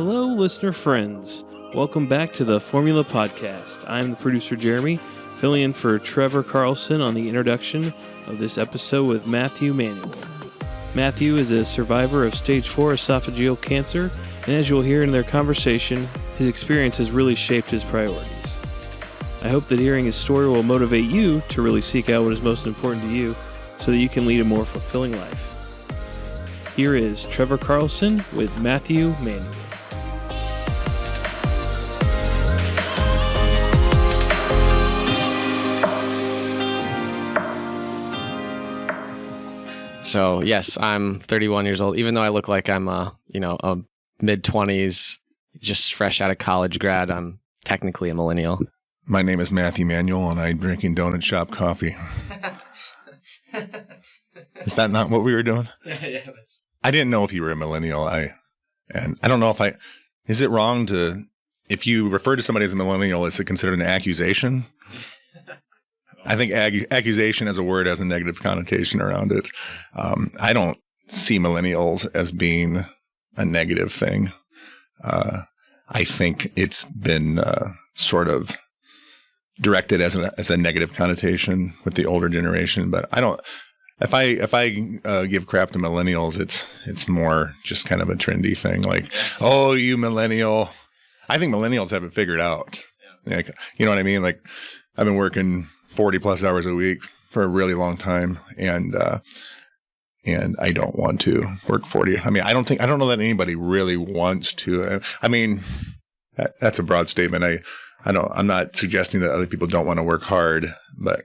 Hello, listener friends. Welcome back to the Formula Podcast. I'm the producer, Jeremy, filling in for Trevor Carlson on the introduction of this episode with Matthew Manuel. Matthew is a survivor of stage 4 esophageal cancer, and as you'll hear in their conversation, his experience has really shaped his priorities. I hope that hearing his story will motivate you to really seek out what is most important to you so that you can lead a more fulfilling life. Here is Trevor Carlson with Matthew Manuel. So yes, I'm 31 years old, even though I look like I'm a mid-20s, just fresh out of college grad. I'm technically a millennial. My name is Matthew Manuel, and I'm drinking donut shop coffee. Is that not what we were doing? Yeah. I didn't know if you were a millennial. I don't know if is it wrong if you refer to somebody as a millennial, is it considered an accusation? I think accusation as a word has a negative connotation around it. I don't see millennials as being a negative thing. I think it's been sort of directed as a negative connotation with the older generation, but I don't. If I give crap to millennials, it's more just kind of a trendy thing, like, oh, you millennial. I think millennials have it figured out. Yeah. Like, you know what I mean? Like, I've been working 40 plus hours a week for a really long time, and I don't want to work 40. I mean, I don't know that anybody really wants to. I mean, that's a broad statement. I'm not suggesting that other people don't want to work hard, but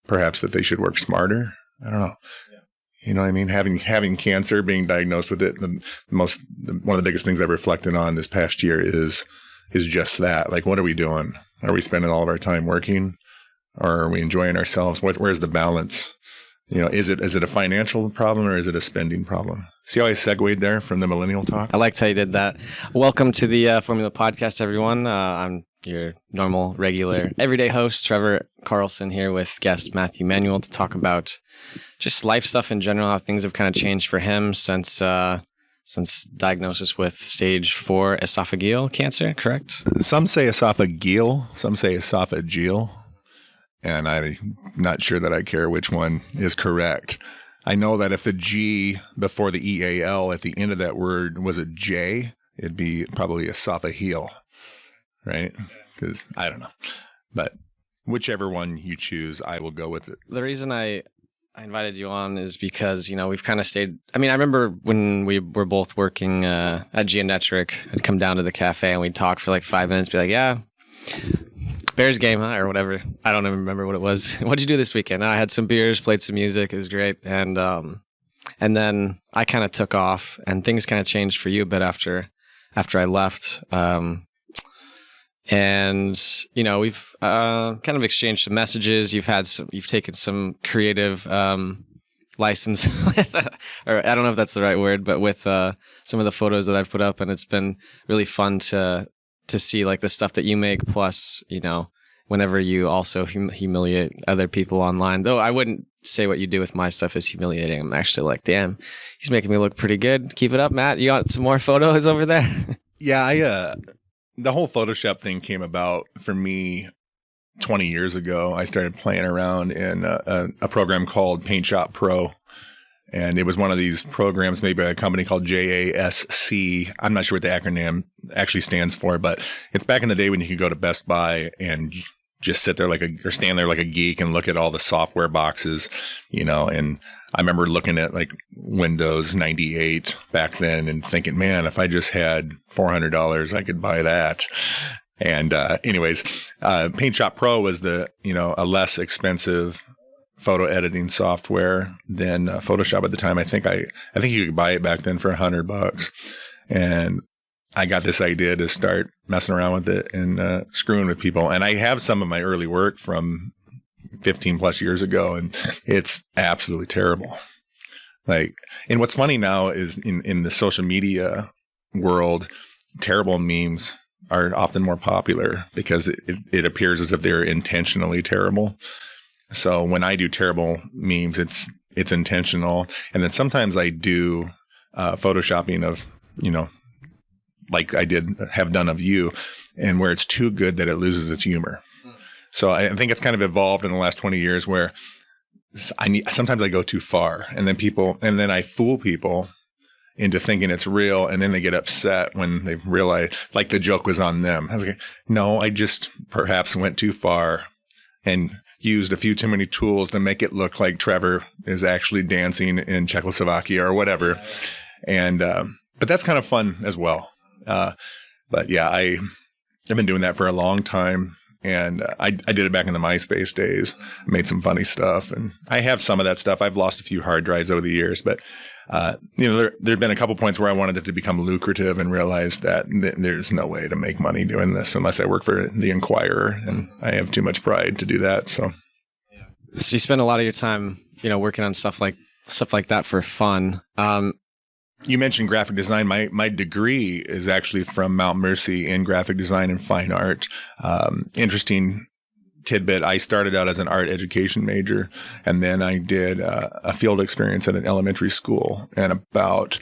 perhaps that they should work smarter. I don't know. Yeah. You know what I mean? Having cancer, being diagnosed with it, one of the biggest things I've reflected on this past year is just that. Like, what are we doing? Are we spending all of our time working, or are we enjoying ourselves? Where's the balance? You know, is it a financial problem, or is it a spending problem? See how I segued there from the millennial talk? I liked how you did that. Welcome to the Formula Podcast, everyone. I'm your normal, regular, everyday host, Trevor Carlson, here with guest Matthew Manuel to talk about just life stuff in general, how things have kind of changed for him since diagnosis with stage 4 esophageal cancer, correct? Some say esophageal, some say esophageal, and I'm not sure that I care which one is correct. I know that if the G before the EAL at the end of that word was a J, it'd be probably esophageal. Right? Because I don't know. But whichever one you choose, I will go with it. The reason I invited you on is because, we've kind of stayed. I mean, I remember when we were both working at Geometric, I'd come down to the cafe and we'd talk for like 5 minutes, be like, yeah, Bears game, huh? Or whatever. I don't even remember what it was. What'd you do this weekend? I had some beers, played some music. It was great. And then I kind of took off and things kind of changed for you a bit after I left. And we've kind of exchanged some messages. You've taken some creative license, or I don't know if that's the right word, but with some of the photos that I've put up, and it's been really fun to see like the stuff that you make. Plus, whenever you also humiliate other people online. Though I wouldn't say what you do with my stuff is humiliating. I'm actually like, damn, he's making me look pretty good. Keep it up, Matt. You got some more photos over there? Yeah, the whole Photoshop thing came about for me 20 years ago. I started playing around in a program called Paint Pro. And it was one of these programs made by a company called JASC. I'm not sure what the acronym actually stands for, but it's back in the day when you could go to Best Buy and just sit there or stand there like a geek and look at all the software boxes, and I remember looking at like Windows 98 back then and thinking, man, if I just had $400, I could buy that. And anyways, Paint Pro was a less expensive photo editing software than Photoshop at the time. I think you could buy it back then for $100, and I got this idea to start messing around with it and screwing with people. And I have some of my early work from 15 plus years ago, and it's absolutely terrible. And what's funny now is in the social media world, terrible memes are often more popular because it appears as if they're intentionally terrible. So when I do terrible memes, it's intentional. And then sometimes I do photoshopping of, like I have done of you, and where it's too good that it loses its humor. So I think it's kind of evolved in the last 20 years where sometimes I go too far, and then I fool people into thinking it's real, and then they get upset when they realize like the joke was on them. I was like, no, I just perhaps went too far and used a few too many tools to make it look like Trevor is actually dancing in Czechoslovakia or whatever. And but that's kind of fun as well. But yeah, I've been doing that for a long time. And I did it back in the MySpace days. I made some funny stuff, and I have some of that stuff. I've lost a few hard drives over the years, but there've been a couple points where I wanted it to become lucrative and realized that there's no way to make money doing this unless I work for the Inquirer, and I have too much pride to do that. So you spend a lot of your time, working on stuff like that for fun. You mentioned graphic design. My degree is actually from Mount Mercy in graphic design and fine art. Interesting tidbit. I started out as an art education major, and then I did a field experience at an elementary school. And about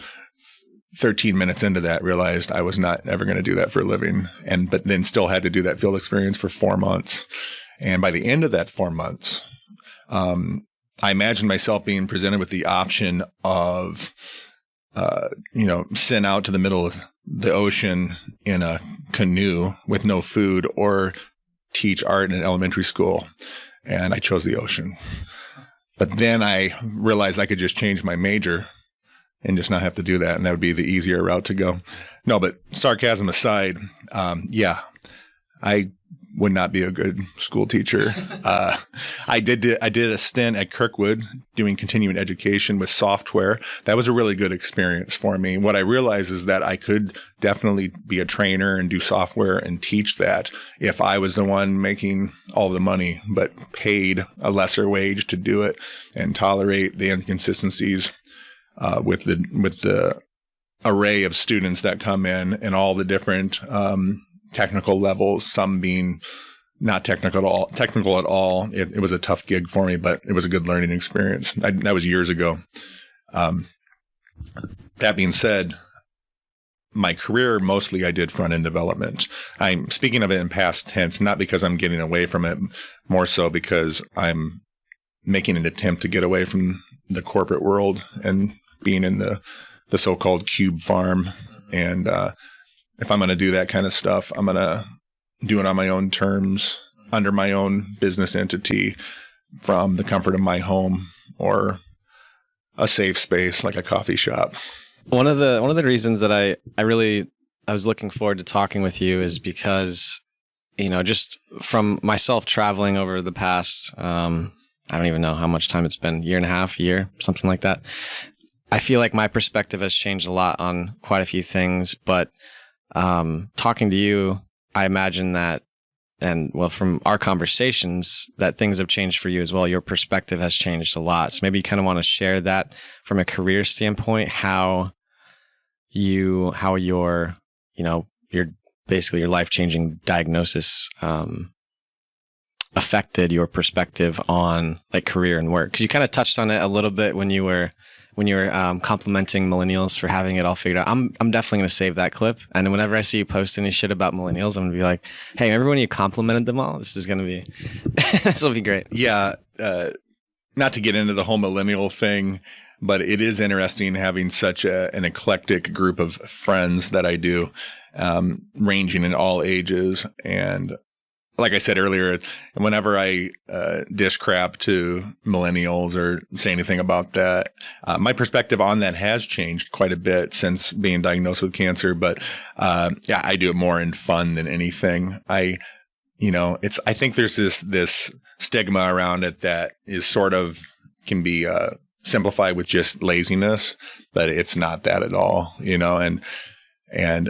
13 minutes into that, realized I was not ever going to do that for a living. But then still had to do that field experience for 4 months. And by the end of that 4 months, I imagined myself being presented with the option of sent out to the middle of the ocean in a canoe with no food, or teach art in an elementary school. And I chose the ocean. But then I realized I could just change my major and just not have to do that. And that would be the easier route to go. No, but sarcasm aside, I would not be a good school teacher. I did a stint at Kirkwood doing continuing education with software. That was a really good experience for me. What I realized is that I could definitely be a trainer and do software and teach that if I was the one making all the money, but paid a lesser wage to do it and tolerate the inconsistencies with the array of students that come in and all the different technical levels, some being not technical at all. It was a tough gig for me, but it was a good learning experience. That was years ago. That being said, my career, mostly I did front-end development. I'm speaking of it in past tense, not because I'm getting away from it, more so because I'm making an attempt to get away from the corporate world and being in the so-called cube farm. And if I'm going to do that kind of stuff, I'm going to do it on my own terms, under my own business entity, from the comfort of my home or a safe space like a coffee shop. One of the reasons that I was looking forward to talking with you is because, just from myself traveling over the past, I don't even know how much time it's been, year, something like that. I feel like my perspective has changed a lot on quite a few things, but talking to you, I imagine that, and well, from our conversations, that things have changed for you as well. Your perspective has changed a lot. So maybe you kind of want to share that from a career standpoint, how your basically your life-changing diagnosis affected your perspective on like career and work. Because you kind of touched on it a little bit when you were complimenting millennials for having it all figured out. I'm definitely going to save that clip. And whenever I see you post any shit about millennials, I'm going to be like, hey, remember when you complimented them all? This is going to be, this will be great. Yeah. Not to get into the whole millennial thing, but it is interesting having such an eclectic group of friends that I do, ranging in all ages. And like I said earlier, whenever I dish crap to millennials or say anything about that, my perspective on that has changed quite a bit since being diagnosed with cancer. But I do it more in fun than anything. I think there's this stigma around it that is sort of can be simplified with just laziness, but it's not that at all. And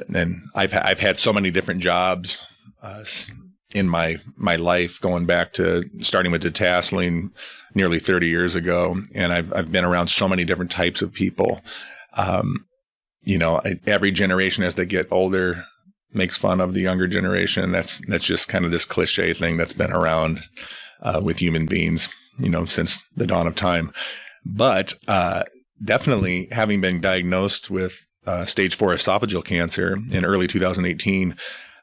then I've had so many different jobs. In my life, going back to starting with detasseling nearly 30 years ago. And I've been around so many different types of people. Every generation as they get older makes fun of the younger generation. That's just kind of this cliche thing that's been around with human beings, since the dawn of time. But definitely having been diagnosed with stage 4 esophageal cancer in early 2018,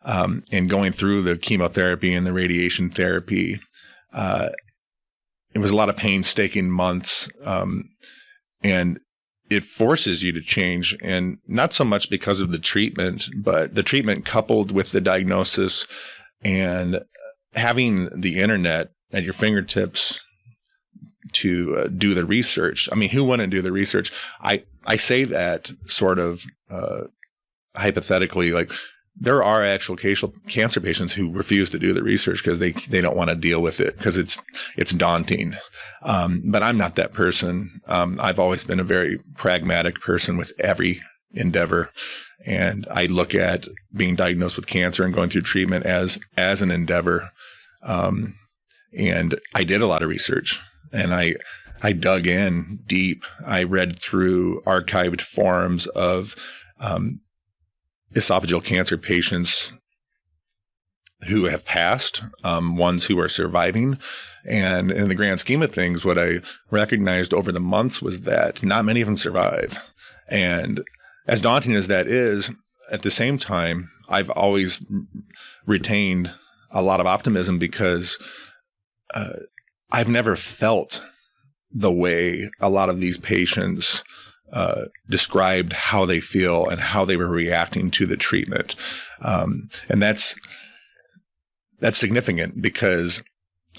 and going through the chemotherapy and the radiation therapy. It was a lot of painstaking months, and it forces you to change, and not so much because of the treatment, but the treatment coupled with the diagnosis and having the internet at your fingertips to do the research. I mean, who wouldn't do the research? I say that sort of hypothetically, like there are actual cancer patients who refuse to do the research because they don't want to deal with it because it's daunting. But I'm not that person. I've always been a very pragmatic person with every endeavor. And I look at being diagnosed with cancer and going through treatment as an endeavor. And I did a lot of research, and I dug in deep. I read through archived forums of esophageal cancer patients who have passed, ones who are surviving. And in the grand scheme of things, what I recognized over the months was that not many of them survive. And as daunting as that is, at the same time, I've always retained a lot of optimism because I've never felt the way a lot of these patients described how they feel and how they were reacting to the treatment. And that's significant because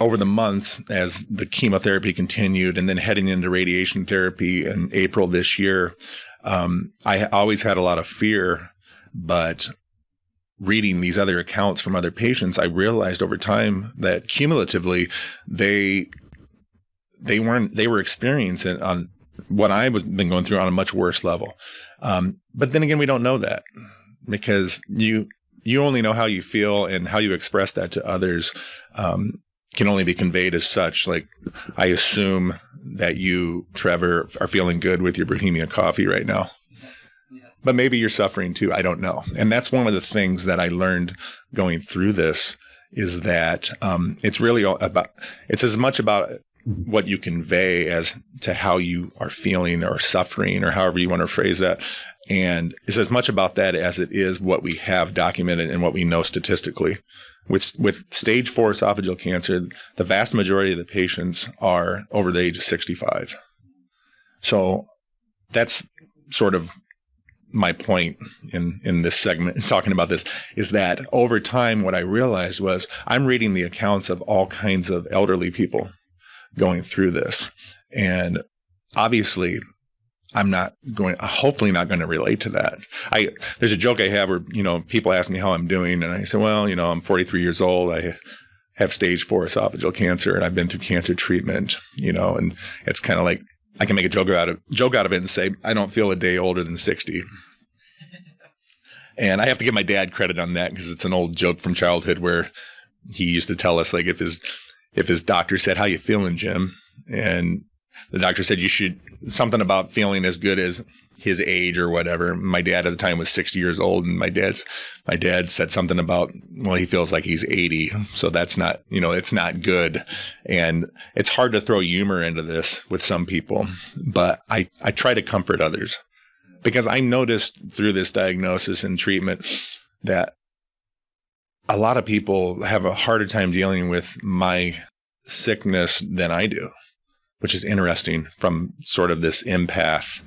over the months, as the chemotherapy continued and then heading into radiation therapy in April this year, I always had a lot of fear, but reading these other accounts from other patients, I realized over time that cumulatively they were experiencing on what I've been going through on a much worse level. But then again, we don't know that because you only know how you feel, and how you express that to others can only be conveyed as such. Like, I assume that you, Trevor, are feeling good with your Bohemia coffee right now. Yes. Yeah. But maybe you're suffering too. I don't know. And that's one of the things that I learned going through this is that it's really it's as much about what you convey as to how you are feeling or suffering, or however you want to phrase that. And it's as much about that as it is what we have documented and what we know statistically. With stage 4 esophageal cancer, the vast majority of the patients are over the age of 65. So that's sort of my point in this segment, talking about this, is that over time, what I realized was I'm reading the accounts of all kinds of elderly people going through this. And obviously, I'm hopefully not going to relate to that. There's a joke I have where, people ask me how I'm doing, and I say, well, I'm 43 years old. I have stage 4 esophageal cancer, and I've been through cancer treatment, and it's kind of like I can make a joke out of it and say, I don't feel a day older than 60. And I have to give my dad credit on that because it's an old joke from childhood where he used to tell us, like, if his doctor said, how you feeling, Jim? And the doctor said you should something about feeling as good as his age or whatever. My dad at the time was 60 years old, and my dad said something about, well, he feels like he's 80. So that's not, it's not good. And it's hard to throw humor into this with some people, but I try to comfort others because I noticed through this diagnosis and treatment that a lot of people have a harder time dealing with my sickness than I do, which is interesting from sort of this empath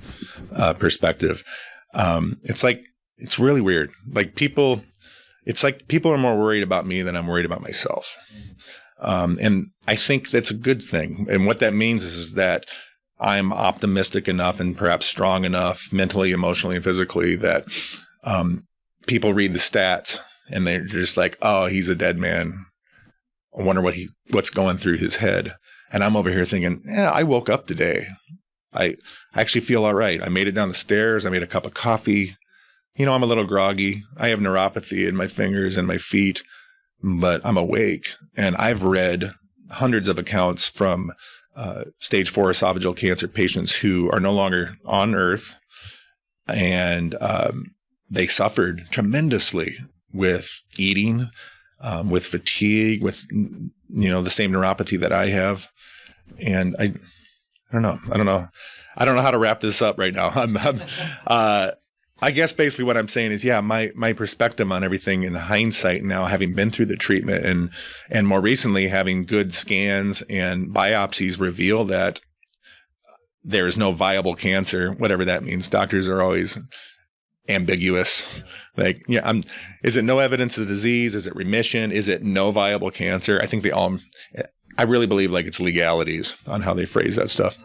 perspective. It's really weird. It's like people are more worried about me than I'm worried about myself. And I think that's a good thing. And what that means is that I'm optimistic enough and perhaps strong enough mentally, emotionally, and physically that people read the stats and they're just like, oh, he's a dead man. I wonder what's going through his head. And I'm over here thinking, I woke up today. I actually feel all right. I made it down the stairs. I made a cup of coffee. I'm a little groggy. I have neuropathy in my fingers and my feet, but I'm awake. And I've read hundreds of accounts from stage 4 esophageal cancer patients who are no longer on earth. And they suffered tremendously with eating, with fatigue, with the same neuropathy that I have. And I don't know how to wrap this up right now. I guess basically what I'm saying is, my perspective on everything in hindsight now, having been through the treatment and more recently having good scans and biopsies reveal that there is no viable cancer, whatever that means. Doctors are always ambiguous. Like, is it no evidence of disease? Is it remission? Is it no viable cancer? I think I really believe like it's legalities on how they phrase that stuff.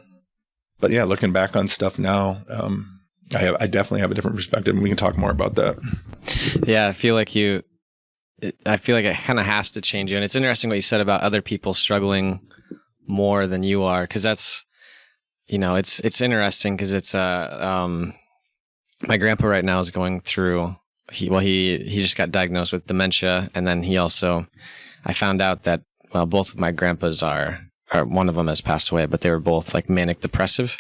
But yeah, looking back on stuff now, I definitely have a different perspective, and we can talk more about that. Yeah, I feel like it kind of has to change you. And it's interesting what you said about other people struggling more than you are, because that's, it's interesting because it's my grandpa right now is going through. He just got diagnosed with dementia, and then I found out that both of my grandpas are one of them has passed away, but they were both like manic depressive.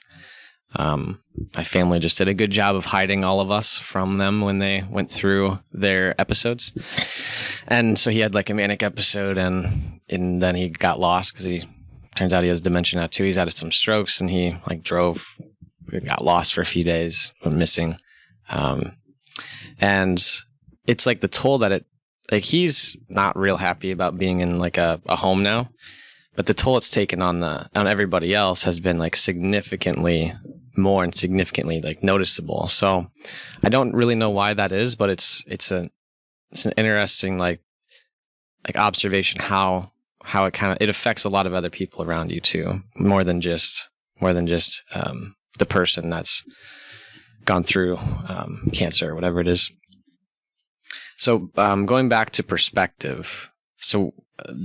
My family just did a good job of hiding all of us from them when they went through their episodes. And so he had like a manic episode and then he got lost because turns out he has dementia now too. He's had some strokes and he got lost for a few days, went missing. And it's like the toll that he's not real happy about being in like a home now, but the toll it's taken on everybody else has been like significantly more and significantly like noticeable. So I don't really know why that is, but it's an interesting like observation how it affects a lot of other people around you too, more than just the person that's gone through cancer or whatever it is. So going back to perspective. So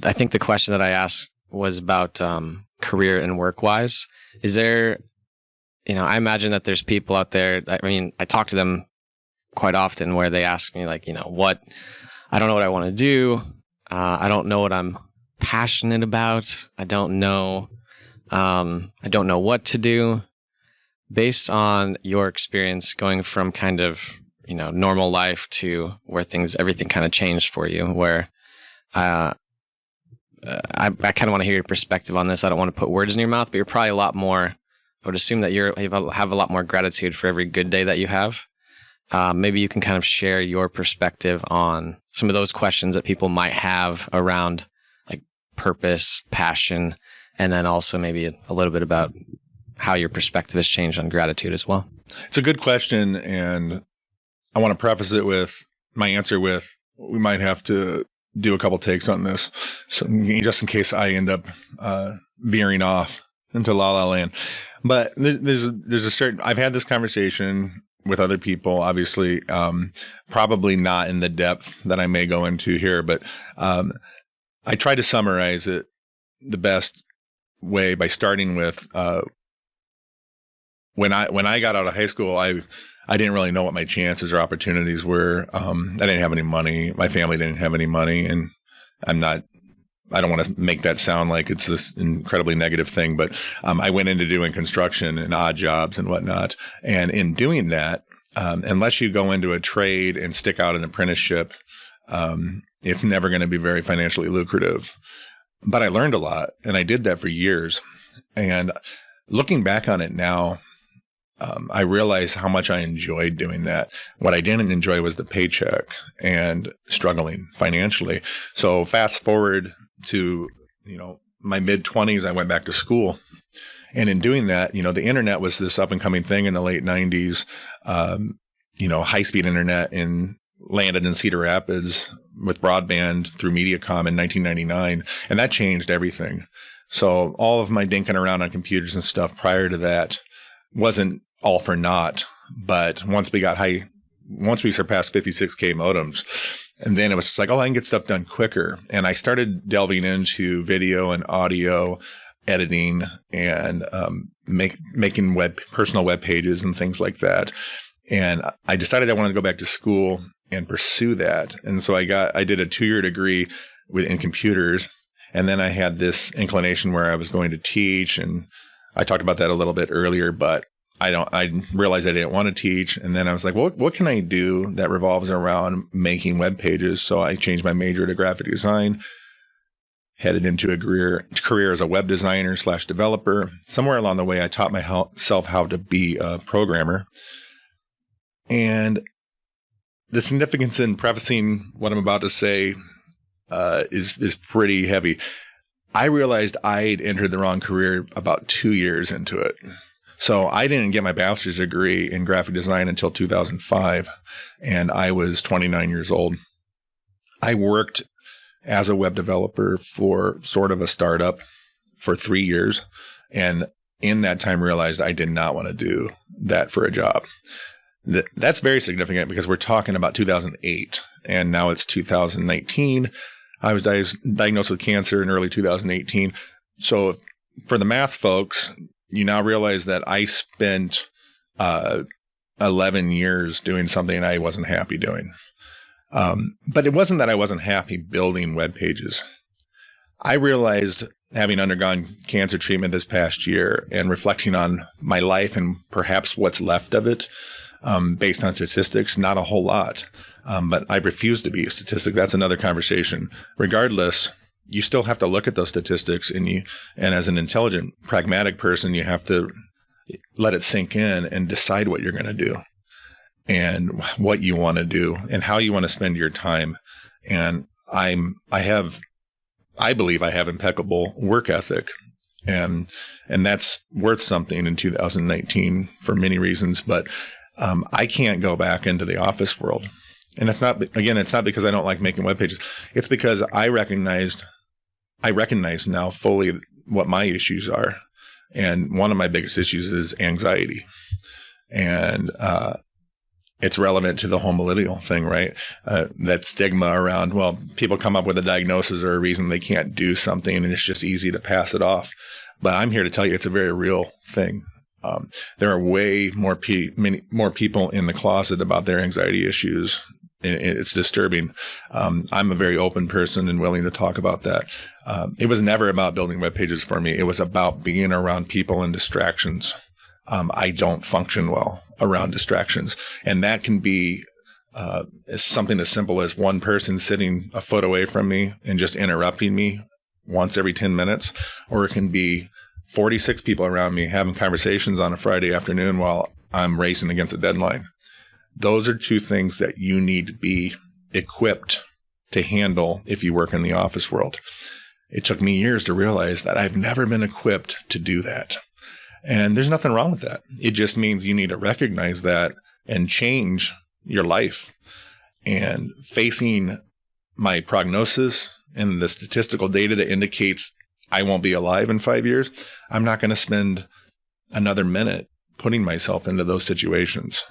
I think the question that I asked was about career and work wise. Is there, I imagine that there's people out there. I mean, I talk to them quite often where they ask me like, I don't know what I want to do. I don't know what I'm passionate about. I don't know what to do. Based on your experience going from kind of, normal life to where everything kind of changed for you, where I kind of want to hear your perspective on this. I don't want to put words in your mouth, but you're probably a lot more, I would assume that you have a lot more gratitude for every good day that you have. Maybe you can kind of share your perspective on some of those questions that people might have around like purpose, passion, and then also maybe a little bit about how your perspective has changed on gratitude as well. It's a good question, and I want to preface it with my answer with we might have to do a couple takes on this, so just in case I end up veering off into La La Land. But there's a certain, I've had this conversation with other people, obviously, probably not in the depth that I may go into here, but I try to summarize it the best way by starting with when I got out of high school, I didn't really know what my chances or opportunities were. I didn't have any money. My family didn't have any money, and I don't want to make that sound like it's this incredibly negative thing, but I went into doing construction and odd jobs and whatnot. And in doing that, unless you go into a trade and stick out an apprenticeship, it's never going to be very financially lucrative. But I learned a lot, and I did that for years. And looking back on it now, I realize how much I enjoyed doing that. What I didn't enjoy was the paycheck and struggling financially. So fast forward to, my mid-20s, I went back to school. And in doing that, the internet was this up and coming thing in the late 90s. High-speed internet landed in Cedar Rapids with broadband through Mediacom in 1999. And that changed everything. So all of my dinking around on computers and stuff prior to that wasn't all for naught. But once we surpassed 56K modems, and then it was just like, I can get stuff done quicker. And I started delving into video and audio editing and making personal web pages and things like that. And I decided I wanted to go back to school and pursue that. And so I did a 2-year degree in computers. And then I had this inclination where I was going to teach, and I talked about that a little bit earlier, but I realized I didn't want to teach. And then I was like, well, what can I do that revolves around making web pages? So I changed my major to graphic design, headed into a career as a web designer / developer. Somewhere along the way, I taught myself how to be a programmer. And the significance in prefacing what I'm about to say is pretty heavy. I realized I'd entered the wrong career about 2 years into it. So I didn't get my bachelor's degree in graphic design until 2005, and I was 29 years old. I worked as a web developer for sort of a startup for 3 years, and in that time realized I did not want to do that for a job. That's very significant because we're talking about 2008, and now it's 2019. I was diagnosed with cancer in early 2018. So for the math folks, you now realize that I spent 11 years doing something I wasn't happy doing. But it wasn't that I wasn't happy building web pages. I realized, having undergone cancer treatment this past year and reflecting on my life and perhaps what's left of it, based on statistics, not a whole lot. But I refuse to be a statistic. That's another conversation. Regardless, you still have to look at those statistics, and as an intelligent, pragmatic person, you have to let it sink in and decide what you're going to do and what you want to do and how you want to spend your time. And I believe I have impeccable work ethic, and that's worth something in 2019 for many reasons. But I can't go back into the office world. And it's not because I don't like making web pages. It's because I recognize now fully what my issues are. And one of my biggest issues is anxiety. And it's relevant to the whole millennial thing, right? That stigma around, well, people come up with a diagnosis or a reason they can't do something, and it's just easy to pass it off. But I'm here to tell you it's a very real thing. There are many more people in the closet about their anxiety issues. It's disturbing. I'm a very open person and willing to talk about that. It was never about building web pages for me. It was about being around people and distractions. I don't function well around distractions. And that can be something as simple as one person sitting a foot away from me and just interrupting me once every 10 minutes, or it can be 46 people around me having conversations on a Friday afternoon while I'm racing against a deadline. Those are two things that you need to be equipped to handle if you work in the office world. It took me years to realize that I've never been equipped to do that. And there's nothing wrong with that. It just means you need to recognize that and change your life. And facing my prognosis and the statistical data that indicates I won't be alive in 5 years, I'm not going to spend another minute putting myself into those situations.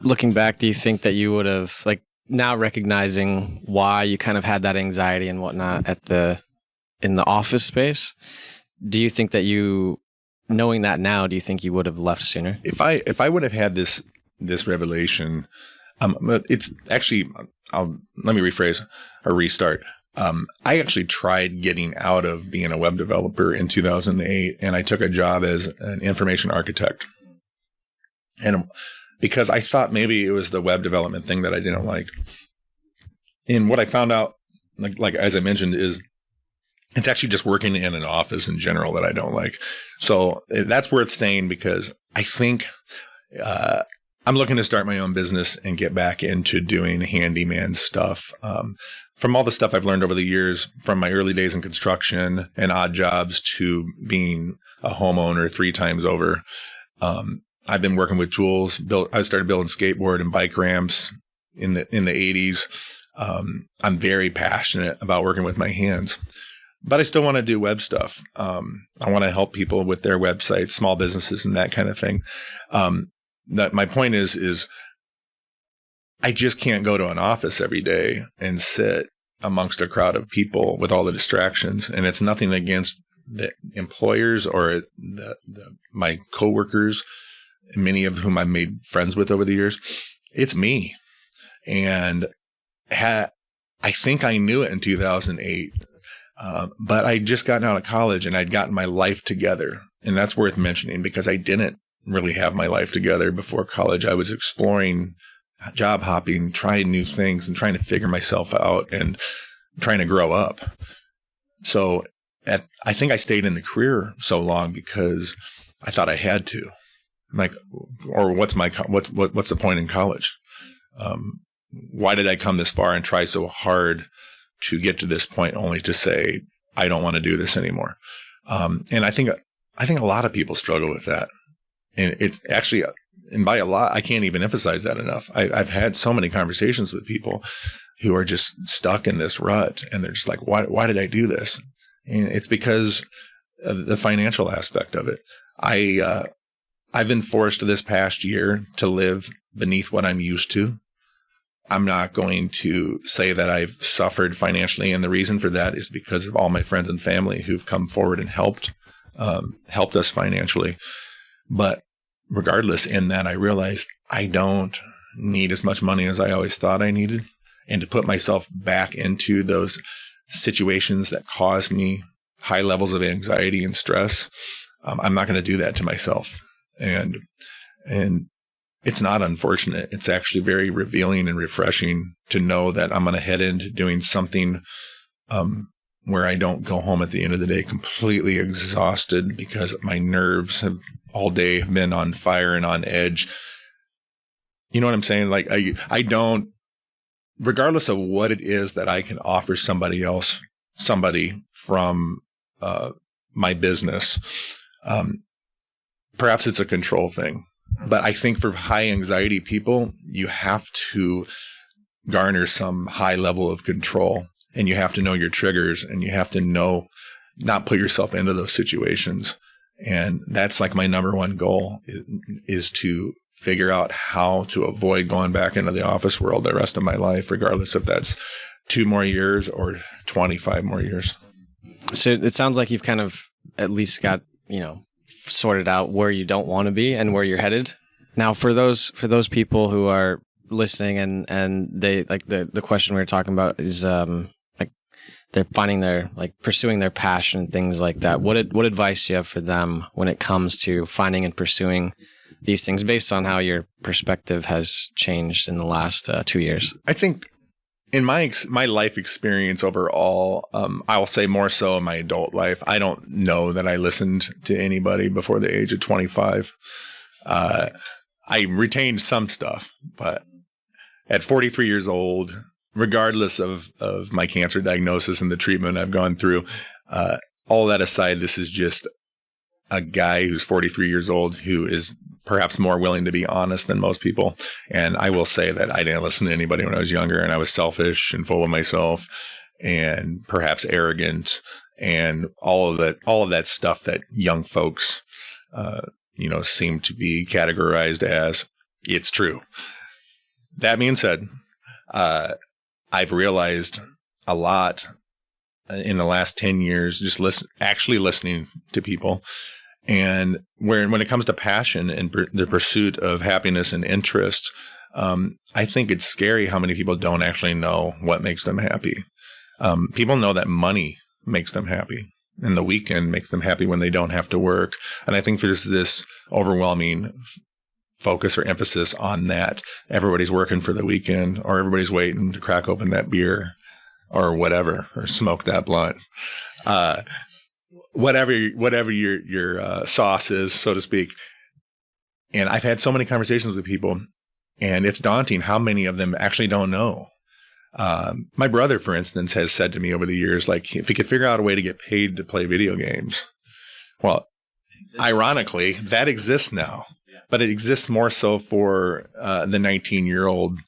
Looking back, do you think that you would have, like, now recognizing why you kind of had that anxiety and whatnot in the office space, do you think that knowing that now, do you think you would have left sooner? If I would have had this revelation, it's actually, let me rephrase or restart. I actually tried getting out of being a web developer in 2008, and I took a job as an information architect. And because I thought maybe it was the web development thing that I didn't like. And what I found out, like as I mentioned, is it's actually just working in an office in general that I don't like. So that's worth saying because I think I'm looking to start my own business and get back into doing handyman stuff. From all the stuff I've learned over the years, from my early days in construction and odd jobs to being a homeowner 3 times over, I've been working with tools. I started building skateboard and bike ramps in the 80s. I'm very passionate about working with my hands, but I still want to do web stuff. I want to help people with their websites, small businesses, and that kind of thing. My point is I just can't go to an office every day and sit amongst a crowd of people with all the distractions. And it's nothing against the employers or my coworkers, many of whom I've made friends with over the years. It's me. And I think I knew it in 2008, but I'd just gotten out of college and I'd gotten my life together. And that's worth mentioning because I didn't really have my life together before college. I was exploring, job hopping, trying new things and trying to figure myself out and trying to grow up. So I think I stayed in the career so long because I thought I had to. Like, or what's the point in college? why did I come this far and try so hard to get to this point only to say, I don't want to do this anymore. And I think a lot of people struggle with that. And it's actually, and by a lot, I can't even emphasize that enough. I've had so many conversations with people who are just stuck in this rut, and they're just like, why did I do this? And it's because of the financial aspect of it. I've been forced this past year to live beneath what I'm used to. I'm not going to say that I've suffered financially, and the reason for that is because of all my friends and family who've come forward and helped us financially. But regardless, in that, I realized I don't need as much money as I always thought I needed, and to put myself back into those situations that cause me high levels of anxiety and stress, I'm not going to do that to myself. And it's not unfortunate. It's actually very revealing and refreshing to know that I'm going to head into doing something where I don't go home at the end of the day completely exhausted because my nerves have all day have been on fire and on edge. You know what I'm saying? Like I don't, regardless of what it is that I can offer somebody from my business, perhaps it's a control thing. But I think for high anxiety people, you have to garner some high level of control, and you have to know your triggers, and you have to know not put yourself into those situations. And that's like my number one goal is to figure out how to avoid going back into the office world the rest of my life, regardless if that's 2 more years or 25 more years. So it sounds like you've kind of at least got, sorted out where you don't want to be and where you're headed. Now, for those people who are listening and they like the question we were talking about is like they're finding their pursuing their passion, things like that. What advice do you have for them when it comes to finding and pursuing these things based on how your perspective has changed in the last 2 years? I think in my life experience overall, I'll say more so in my adult life, I don't know that I listened to anybody before the age of 25. I retained some stuff, but at 43 years old, regardless of my cancer diagnosis and the treatment I've gone through, all that aside, this is just a guy who's 43 years old who is perhaps more willing to be honest than most people. And I will say that I didn't listen to anybody when I was younger, and I was selfish and full of myself and perhaps arrogant and all of that stuff that young folks, seem to be categorized as. It's true. That being said, I've realized a lot in the last 10 years, just actually listening to people. And when it comes to passion and the pursuit of happiness and interest, I think it's scary how many people don't actually know what makes them happy. People know that money makes them happy, and the weekend makes them happy when they don't have to work. And I think there's this overwhelming focus or emphasis on that. Everybody's working for the weekend, or everybody's waiting to crack open that beer or whatever, or smoke that blunt. Whatever your sauce is, so to speak. And I've had so many conversations with people, and it's daunting how many of them actually don't know. My brother, for instance, has said to me over the years, like, if he could figure out a way to get paid to play video games. Well, ironically, that exists now, but it exists more so for the 19-year-old,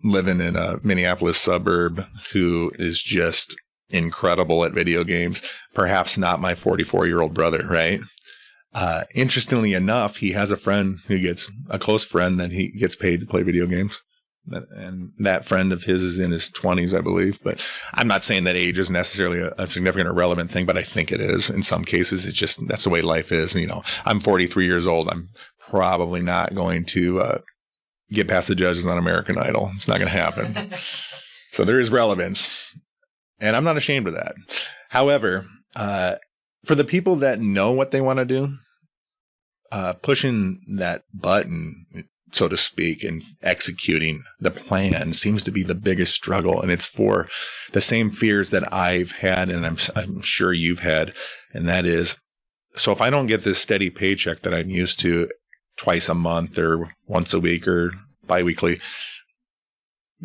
living in a Minneapolis suburb who is just incredible at video games. Perhaps not my 44-year-old brother, right? Interestingly enough, he has a close friend that he gets paid to play video games. And that friend of his is in his 20s, I believe. But I'm not saying that age is necessarily a significant or relevant thing, but I think it is. In some cases, it's just, that's the way life is. I'm 43 years old. I'm probably not going to get past the judges on American Idol. It's not going to happen. So there is relevance. And I'm not ashamed of that. However, for the people that know what they want to do, pushing that button, so to speak, and executing the plan seems to be the biggest struggle. And it's for the same fears that I've had, and I'm sure you've had. And that is, so if I don't get this steady paycheck that I'm used to twice a month or once a week or biweekly.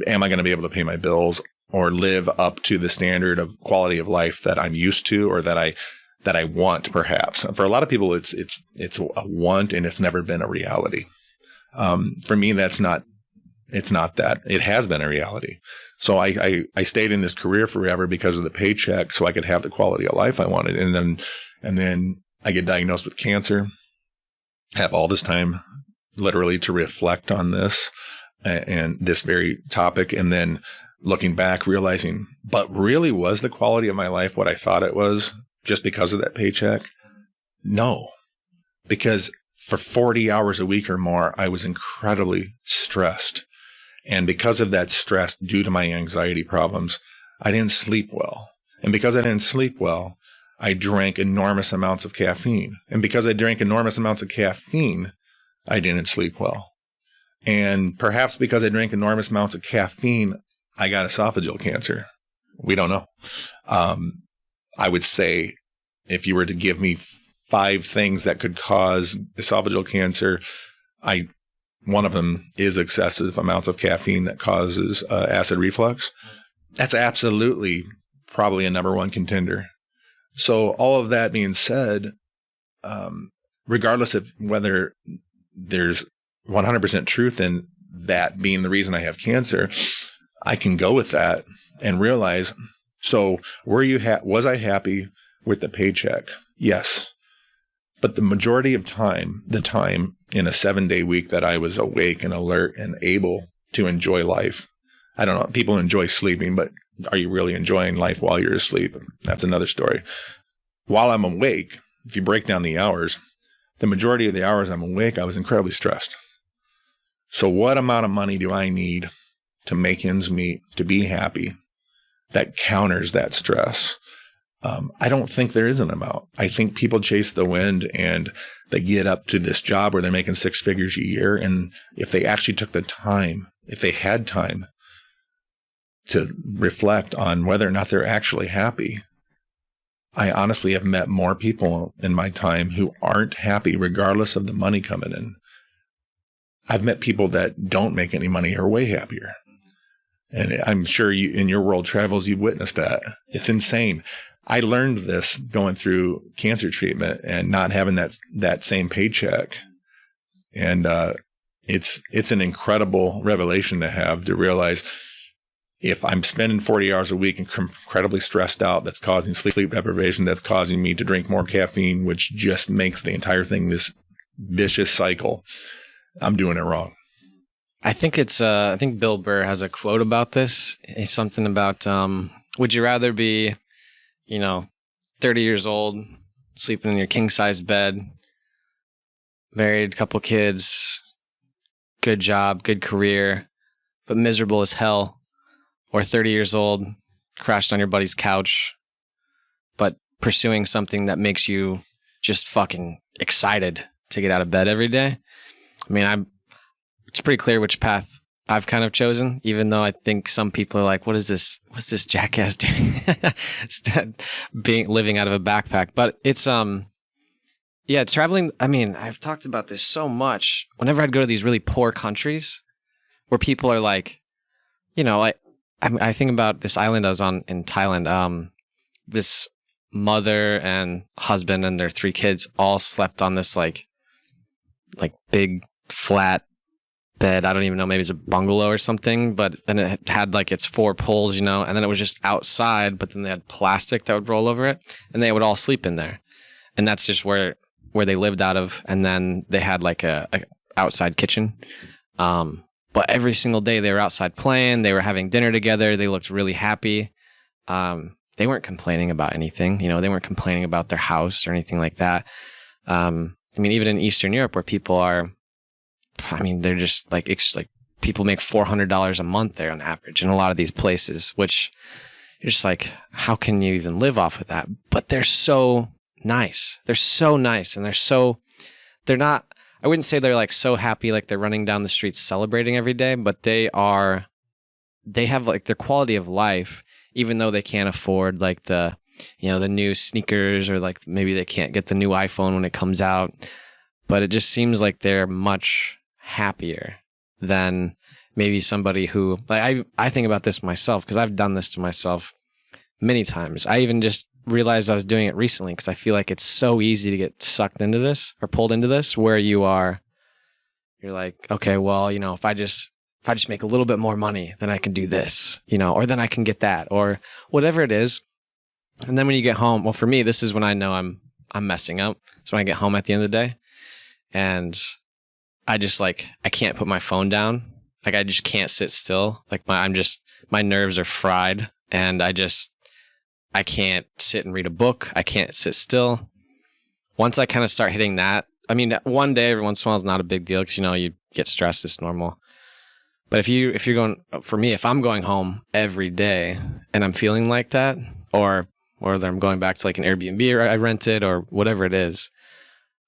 Am I going to be able to pay my bills or live up to the standard of quality of life that I'm used to or that I want, perhaps? For a lot of people, it's a want and it's never been a reality. For me, it's not that. It has been a reality. So I stayed in this career forever because of the paycheck, so I could have the quality of life I wanted. And then I get diagnosed with cancer, have all this time literally to reflect on this and this very topic. And then looking back, realizing, but really was the quality of my life what I thought it was just because of that paycheck? No, because for 40 hours a week or more, I was incredibly stressed. And because of that stress, due to my anxiety problems, I didn't sleep well. And because I didn't sleep well, I drank enormous amounts of caffeine. And because I drank enormous amounts of caffeine, I didn't sleep well. And perhaps because I drank enormous amounts of caffeine, I got esophageal cancer. We don't know. I would say if you were to give me 5 things that could cause esophageal cancer, one of them is excessive amounts of caffeine that causes acid reflux. That's absolutely probably a number one contender. So all of that being said, regardless of whether there's 100% truth in that being the reason I have cancer, I can go with that and realize, so was I happy with the paycheck? Yes. But the majority of the time in a 7-day week that I was awake and alert and able to enjoy life, I don't know, people enjoy sleeping, but are you really enjoying life while you're asleep? That's another story. While I'm awake, if you break down the hours, the majority of the hours I'm awake, I was incredibly stressed. So what amount of money do I need to make ends meet, to be happy, that counters that stress? I don't think there is an amount. I think people chase the wind and they get up to this job where they're making 6 figures a year. And if they actually took the time, if they had time to reflect on whether or not they're actually happy, I honestly have met more people in my time who aren't happy regardless of the money coming in. I've met people that don't make any money are way happier. And I'm sure you, in your world travels, you've witnessed that. It's insane. I learned this going through cancer treatment and not having that same paycheck. And it's an incredible revelation to have, to realize if I'm spending 40 hours a week and incredibly stressed out, that's causing sleep deprivation, that's causing me to drink more caffeine, which just makes the entire thing this vicious cycle. I'm doing it wrong. I think I think Bill Burr has a quote about this. It's something about, would you rather be, 30 years old, sleeping in your king-size bed, married, couple kids, good job, good career, but miserable as hell, or 30 years old, crashed on your buddy's couch, but pursuing something that makes you just fucking excited to get out of bed every day? I mean, it's pretty clear which path I've kind of chosen, even though I think some people are like, what's this jackass doing? Living out of a backpack. But it's, it's traveling. I mean, I've talked about this so much. Whenever I'd go to these really poor countries where people are like, I think about this island I was on in Thailand. This mother and husband and their 3 kids all slept on this like big flat bed. I don't even know, maybe it's a bungalow or something, but then it had like its 4 poles, and then it was just outside, but then they had plastic that would roll over it, and they would all sleep in there. And that's just where they lived out of. And then they had like a outside kitchen. But every single day they were outside playing, they were having dinner together, they looked really happy. They weren't complaining about anything, they weren't complaining about their house or anything like that. Even in Eastern Europe where people are, they're just like, it's like people make $400 a month there on average in a lot of these places, which you're just like, how can you even live off of that? But they're so nice. They're so nice. And they're not, I wouldn't say they're like so happy, like they're running down the streets celebrating every day, but they have like their quality of life, even though they can't afford like the new sneakers, or like maybe they can't get the new iPhone when it comes out. But it just seems like they're much happier than maybe somebody who, like, I think about this myself because I've done this to myself many times. I even just realized I was doing it recently because I feel like it's so easy to get sucked into this or pulled into this, where you're like, okay, well, if I just make a little bit more money, then I can do this, or then I can get that, or whatever it is. And then when you get home, well, for me, this is when I know I'm messing up. So when I get home at the end of the day, and I just I can't put my phone down. Like, I just can't sit still. Like, my nerves are fried, and I can't sit and read a book. I can't sit still. Once I kind of start hitting that, I mean, one day every once in a while is not a big deal because, you get stressed, it's normal. But if you're going, for me, if I'm going home every day and I'm feeling like that, or I'm going back to like an Airbnb or I rented or whatever it is,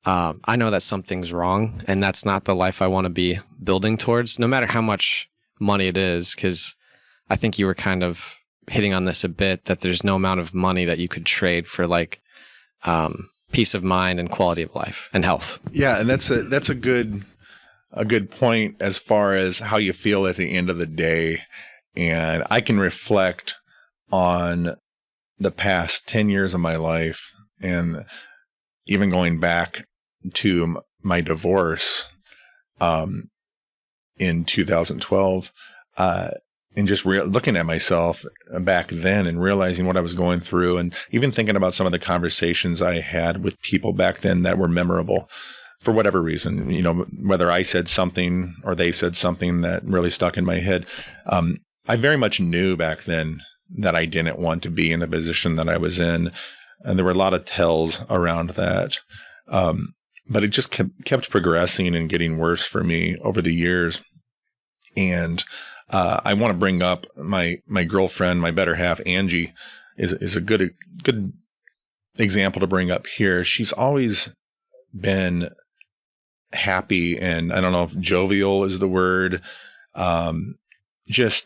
I know that something's wrong, and that's not the life I want to be building towards, no matter how much money it is. Because I think you were kind of hitting on this a bit, that there's no amount of money that you could trade for peace of mind and quality of life and health. Yeah, and that's a good point as far as how you feel at the end of the day. And I can reflect on the past 10 years of my life, and even going back to my divorce in 2012, and just looking at myself back then and realizing what I was going through, and even thinking about some of the conversations I had with people back then that were memorable for whatever reason, whether I said something or they said something that really stuck in my head. I very much knew back then that I didn't want to be in the position that I was in. And there were a lot of tells around that. But it just kept progressing and getting worse for me over the years. And I want to bring up my girlfriend, my better half, Angie, is a good example to bring up here. She's always been happy, and I don't know if jovial is the word, just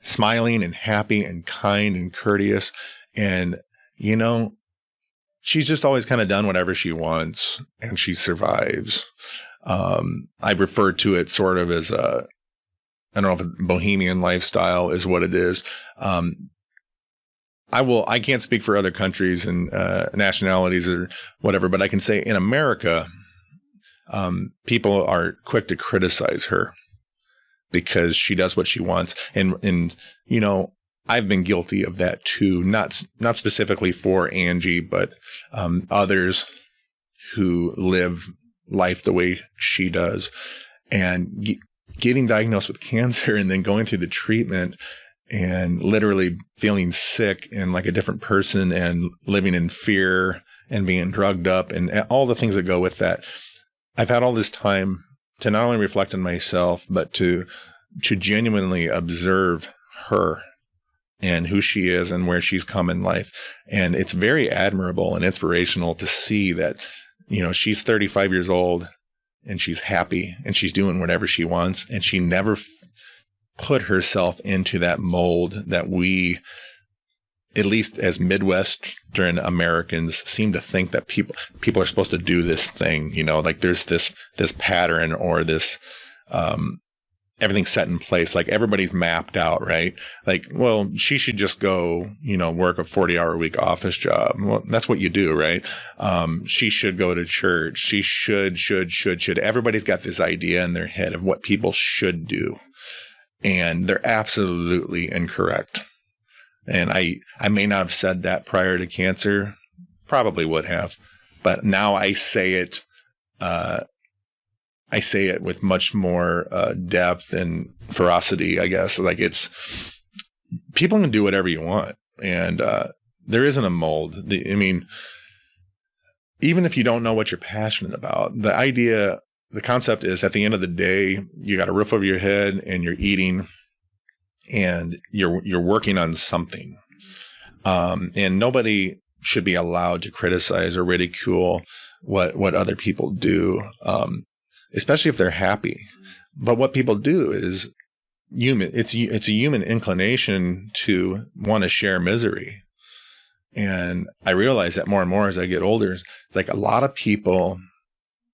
smiling and happy and kind and courteous. And, she's just always kind of done whatever she wants, and she survives. I refer to it sort of as I don't know if a bohemian lifestyle is what it is. I can't speak for other countries and nationalities or whatever, but I can say in America, people are quick to criticize her because she does what she wants. And I've been guilty of that too, not specifically for Angie, but others who live life the way she does. And getting diagnosed with cancer and then going through the treatment and literally feeling sick and like a different person and living in fear and being drugged up and all the things that go with that. I've had all this time to not only reflect on myself, but to genuinely observe her and who she is and where she's come in life. And it's very admirable and inspirational to see that, she's 35 years old and she's happy and she's doing whatever she wants. And she never put herself into that mold that we, at least as Midwestern Americans, seem to think that people are supposed to do this thing, like there's this pattern or this, everything's set in place. Like everybody's mapped out, right? Like, well, she should just go, work a 40-hour a week office job. Well, that's what you do, right? She should go to church. She should. Everybody's got this idea in their head of what people should do. And they're absolutely incorrect. And I may not have said that prior to cancer, probably would have, but now I say it. I say it with much more depth and ferocity, I guess. Like people can do whatever you want, and there isn't a mold. Even if you don't know what you're passionate about, the concept is at the end of the day, you got a roof over your head and you're eating and you're working on something. And nobody should be allowed to criticize or ridicule what other people do, especially if they're happy. But what people do is human. It's a human inclination to want to share misery. And I realize that more and more as I get older, it's like a lot of people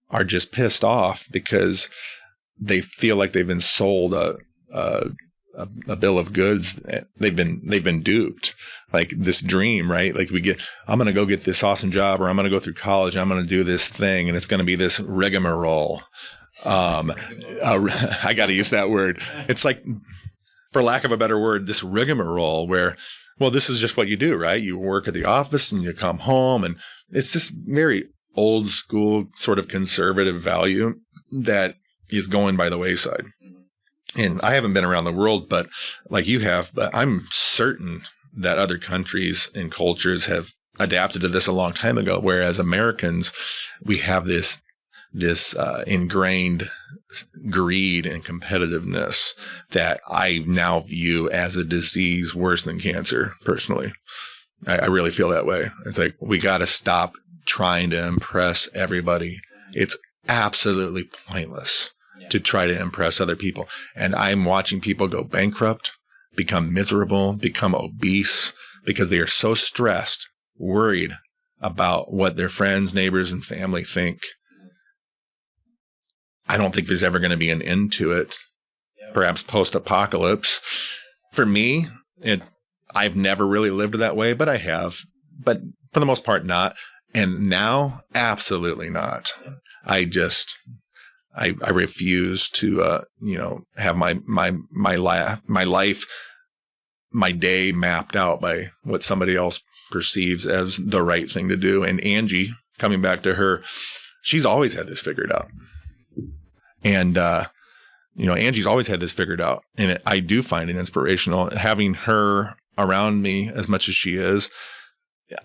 are just pissed off because they feel like they've been sold a bill of goods. They've been duped. Like this dream, right? Like I'm going to go get this awesome job, or I'm going to go through college and I'm going to do this thing, and it's going to be this rigmarole. I got to use that word. It's like, for lack of a better word, this rigmarole where, well, this is just what you do, right? You work at the office and you come home, and it's this very old school sort of conservative value that is going by the wayside. And I haven't been around the world, but like you have, but I'm certain that other countries and cultures have adapted to this a long time ago. Whereas Americans, we have this ingrained greed and competitiveness that I now view as a disease worse than cancer. Personally, I really feel that way. It's like, we got to stop trying to impress everybody. It's absolutely pointless to try to impress other people. And I'm watching people go bankrupt, become miserable, become obese, because they are so stressed, worried about what their friends, neighbors, and family think. I don't think there's ever going to be an end to it. Perhaps post-apocalypse. For me, I've never really lived that way, but I have. But for the most part, not. And now, absolutely not. I refuse to, have my life, my day mapped out by what somebody else perceives as the right thing to do. And Angie, coming back to her, she's always had this figured out. And, Angie's always had this figured out. And I do find it inspirational having her around me as much as she is.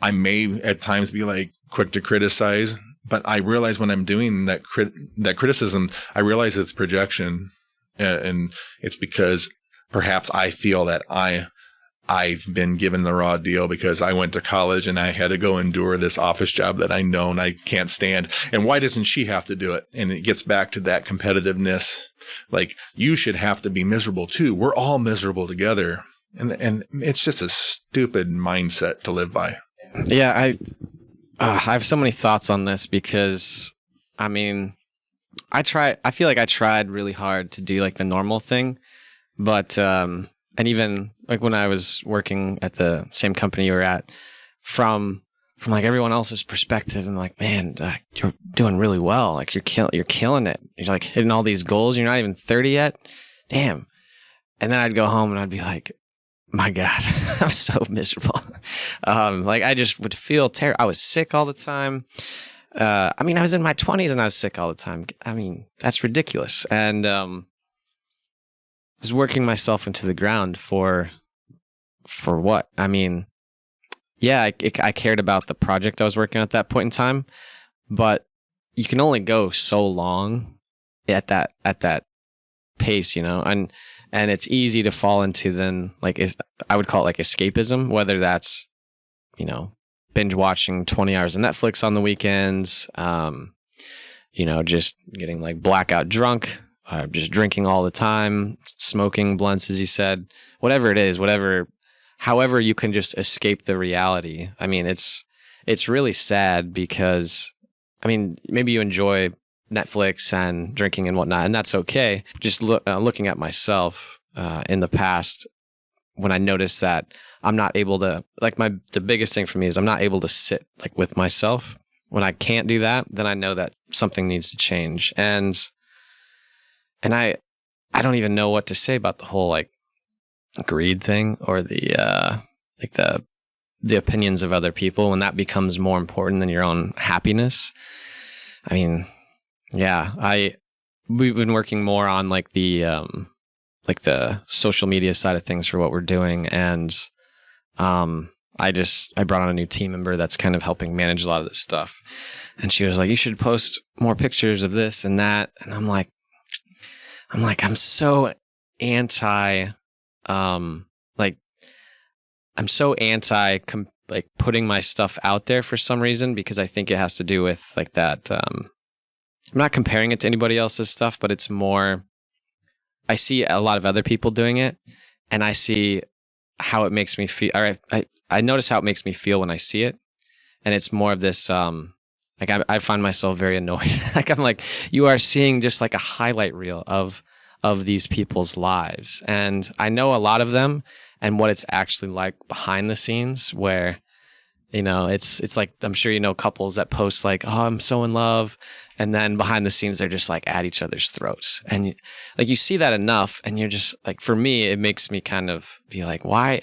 I may at times be like quick to criticize, but I realize when I'm doing that criticism, I realize it's projection, and it's because perhaps I feel that I've been given the raw deal because I went to college and I had to go endure this office job that I know and I can't stand. And why doesn't she have to do it? And it gets back to that competitiveness. Like, you should have to be miserable too. We're all miserable together. And it's just a stupid mindset to live by. Yeah, I have so many thoughts on this because, I feel like I tried really hard to do like the normal thing, but, and even like when I was working at the same company you were at, from like everyone else's perspective, and like, man, you're doing really well. Like you're killing it. You're like hitting all these goals. You're not even 30 yet. Damn. And then I'd go home and I'd be like, my God, I'm so miserable. Like I just would feel terrible. I was sick all the time. I was in my 20s and I was sick all the time. That's ridiculous. And I was working myself into the ground for what? Yeah, I cared about the project I was working on at that point in time, but you can only go so long at that pace, and it's easy to fall into then, like, I would call it like escapism, whether that's, binge watching 20 hours of Netflix on the weekends, just getting like blackout drunk, just drinking all the time, smoking blunts, as you said, whatever it is, however you can just escape the reality. It's really sad because, maybe you enjoy Netflix and drinking and whatnot, and that's okay. Just looking at myself in the past, when I noticed that I'm not able to, like, the biggest thing for me is I'm not able to sit like with myself. When I can't do that, then I know that something needs to change. And I don't even know what to say about the whole like greed thing, or the opinions of other people, when that becomes more important than your own happiness. Yeah, we've been working more on like the social media side of things for what we're doing, and I brought on a new team member that's kind of helping manage a lot of this stuff, and she was like, "You should post more pictures of this and that," and I'm like, I'm so anti, I'm so anti like putting my stuff out there for some reason, because I think it has to do with like that. I'm not comparing it to anybody else's stuff, but it's more, I see a lot of other people doing it, and I see how it makes me feel. Or I notice how it makes me feel when I see it. And it's more of this, I Like I find myself very annoyed. Like I'm like, you are seeing just like a highlight reel of these people's lives. And I know a lot of them and what it's actually like behind the scenes, where, you know, it's like, I'm sure you know couples that post like, oh, I'm so in love. And then behind the scenes, they're just like at each other's throats. And like, you see that enough, and you're just like, for me, it makes me kind of be like, why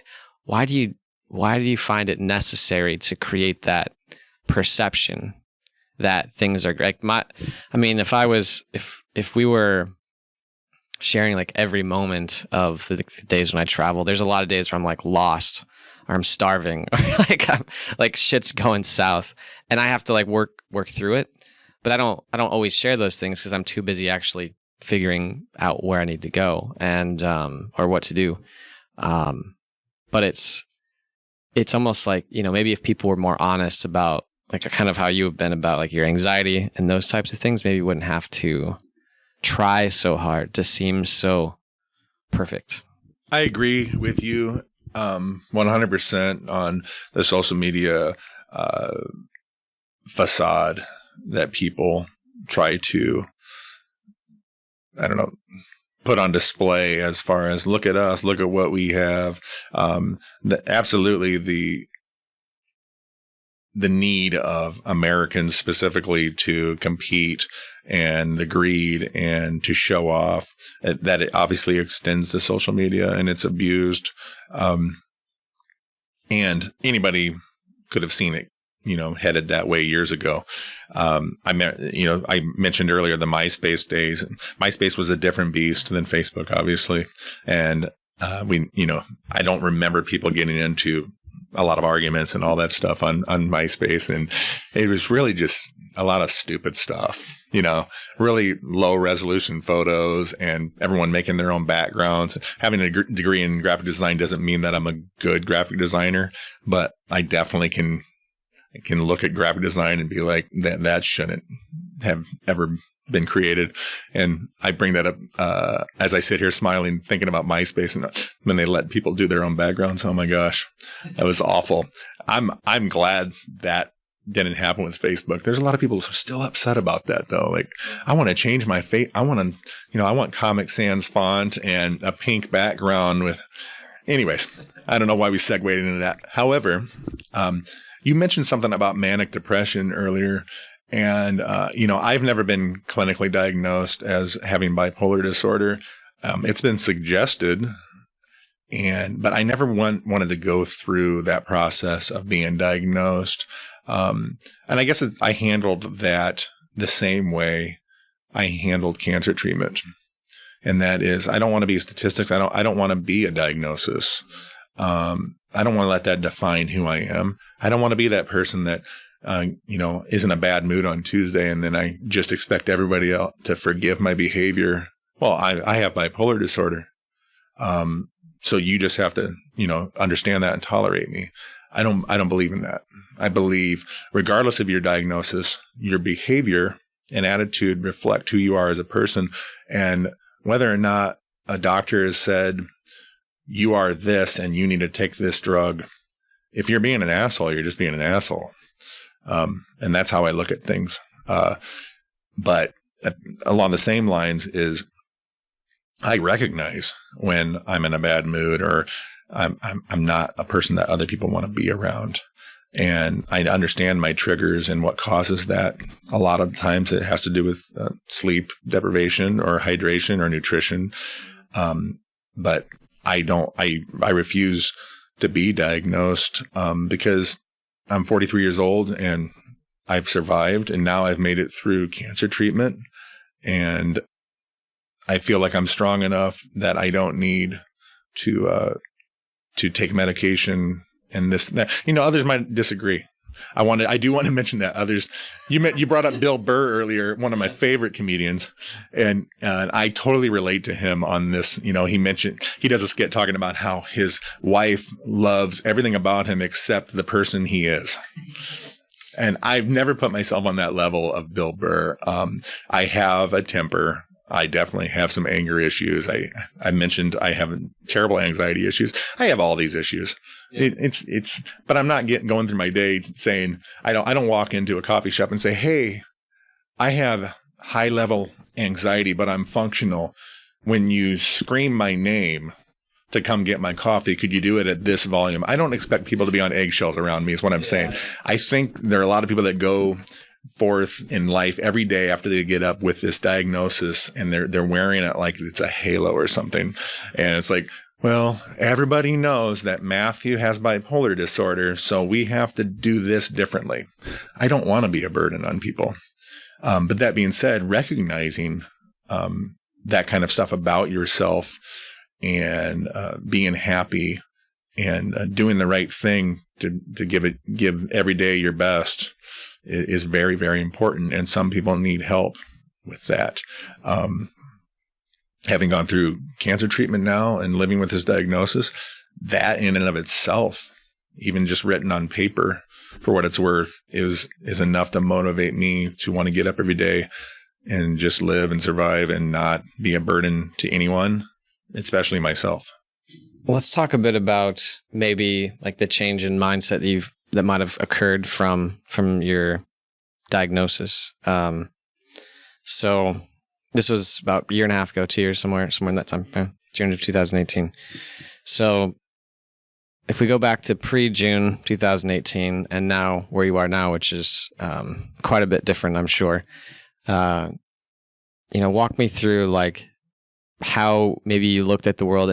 do you find it necessary to create that perception that things are great? I mean, if we were sharing like every moment of the days when I travel, there's a lot of days where I'm like lost, or I'm starving, or like I'm like shit's going south, and I have to like work through it. But I don't always share those things because I'm too busy actually figuring out where I need to go and or what to do. But it's almost like, you know, maybe if people were more honest about like kind of how you have been about like your anxiety and those types of things, maybe you wouldn't have to try so hard to seem so perfect. I agree with you 100% on the social media facade that people try to, I don't know, put on display as far as look at us, look at what we have. Absolutely the need of Americans specifically to compete and the greed and to show off, that it obviously extends to social media and it's abused. And anybody could have seen it, you know, headed that way years ago. I mentioned earlier the MySpace days. MySpace was a different beast than Facebook, obviously. And I don't remember people getting into a lot of arguments and all that stuff on MySpace. And it was really just a lot of stupid stuff, you know, really low resolution photos and everyone making their own backgrounds. Having a degree in graphic design doesn't mean that I'm a good graphic designer, but I definitely can look at graphic design and be like, that shouldn't have ever been created. And I bring that up as I sit here smiling, thinking about MySpace and when they let people do their own backgrounds. Oh my gosh, that was awful. I'm glad that didn't happen with Facebook. There's a lot of people who are still upset about that though. Like, I want to change my face. I want Comic Sans font and a pink background with, anyways, I don't know why we segued into that. However, you mentioned something about manic depression earlier. And, I've never been clinically diagnosed as having bipolar disorder. It's been suggested, but I never wanted to go through that process of being diagnosed. And I guess I handled that the same way I handled cancer treatment. And that is, I don't want to be statistics. I don't want to be a diagnosis. I don't want to let that define who I am. I don't want to be that person that, is in a bad mood on Tuesday and then I just expect everybody else to forgive my behavior. Well, I have bipolar disorder. So you just have to, understand that and tolerate me. I don't believe in that. I believe regardless of your diagnosis, your behavior and attitude reflect who you are as a person. And whether or not a doctor has said, you are this and you need to take this drug, if you're being an asshole, you're just being an asshole. And that's how I look at things. But along the same lines is I recognize when I'm in a bad mood or I'm not a person that other people want to be around. And I understand my triggers and what causes that. A lot of times it has to do with sleep deprivation or hydration or nutrition. But I refuse to be diagnosed because I'm 43 years old and I've survived, and now I've made it through cancer treatment, and I feel like I'm strong enough that I don't need to take medication and this, that. Others might disagree. I do want to mention that others, you brought up Bill Burr earlier, one of my favorite comedians, and I totally relate to him on this. He mentioned, he does a skit talking about how his wife loves everything about him except the person he is. And I've never put myself on that level of Bill Burr. I have a temper. I definitely have some anger issues. I mentioned I have terrible anxiety issues. I have all these issues. Yeah. But I'm not going through my day saying, I don't walk into a coffee shop and say, hey, I have high level anxiety, but I'm functional. When you scream my name to come get my coffee, could you do it at this volume? I don't expect people to be on eggshells around me is what I'm saying. I think there are a lot of people that go forth in life every day after they get up with this diagnosis, and they're wearing it like it's a halo or something. And it's like, well, everybody knows that Matthew has bipolar disorder, so we have to do this differently. I don't want to be a burden on people. But that being said, recognizing that kind of stuff about yourself and being happy and doing the right thing to give every day your best is very, very important. And some people need help with that. Having gone through cancer treatment now and living with this diagnosis, that in and of itself, even just written on paper for what it's worth, is enough to motivate me to want to get up every day and just live and survive and not be a burden to anyone, especially myself. Well, let's talk a bit about maybe like the change in mindset that might have occurred from your diagnosis. So this was about a year and a half ago, 2 years, somewhere in that time, June of 2018. So if we go back to pre-June 2018 and now where you are now, which is quite a bit different, I'm sure. Walk me through like how maybe you looked at the world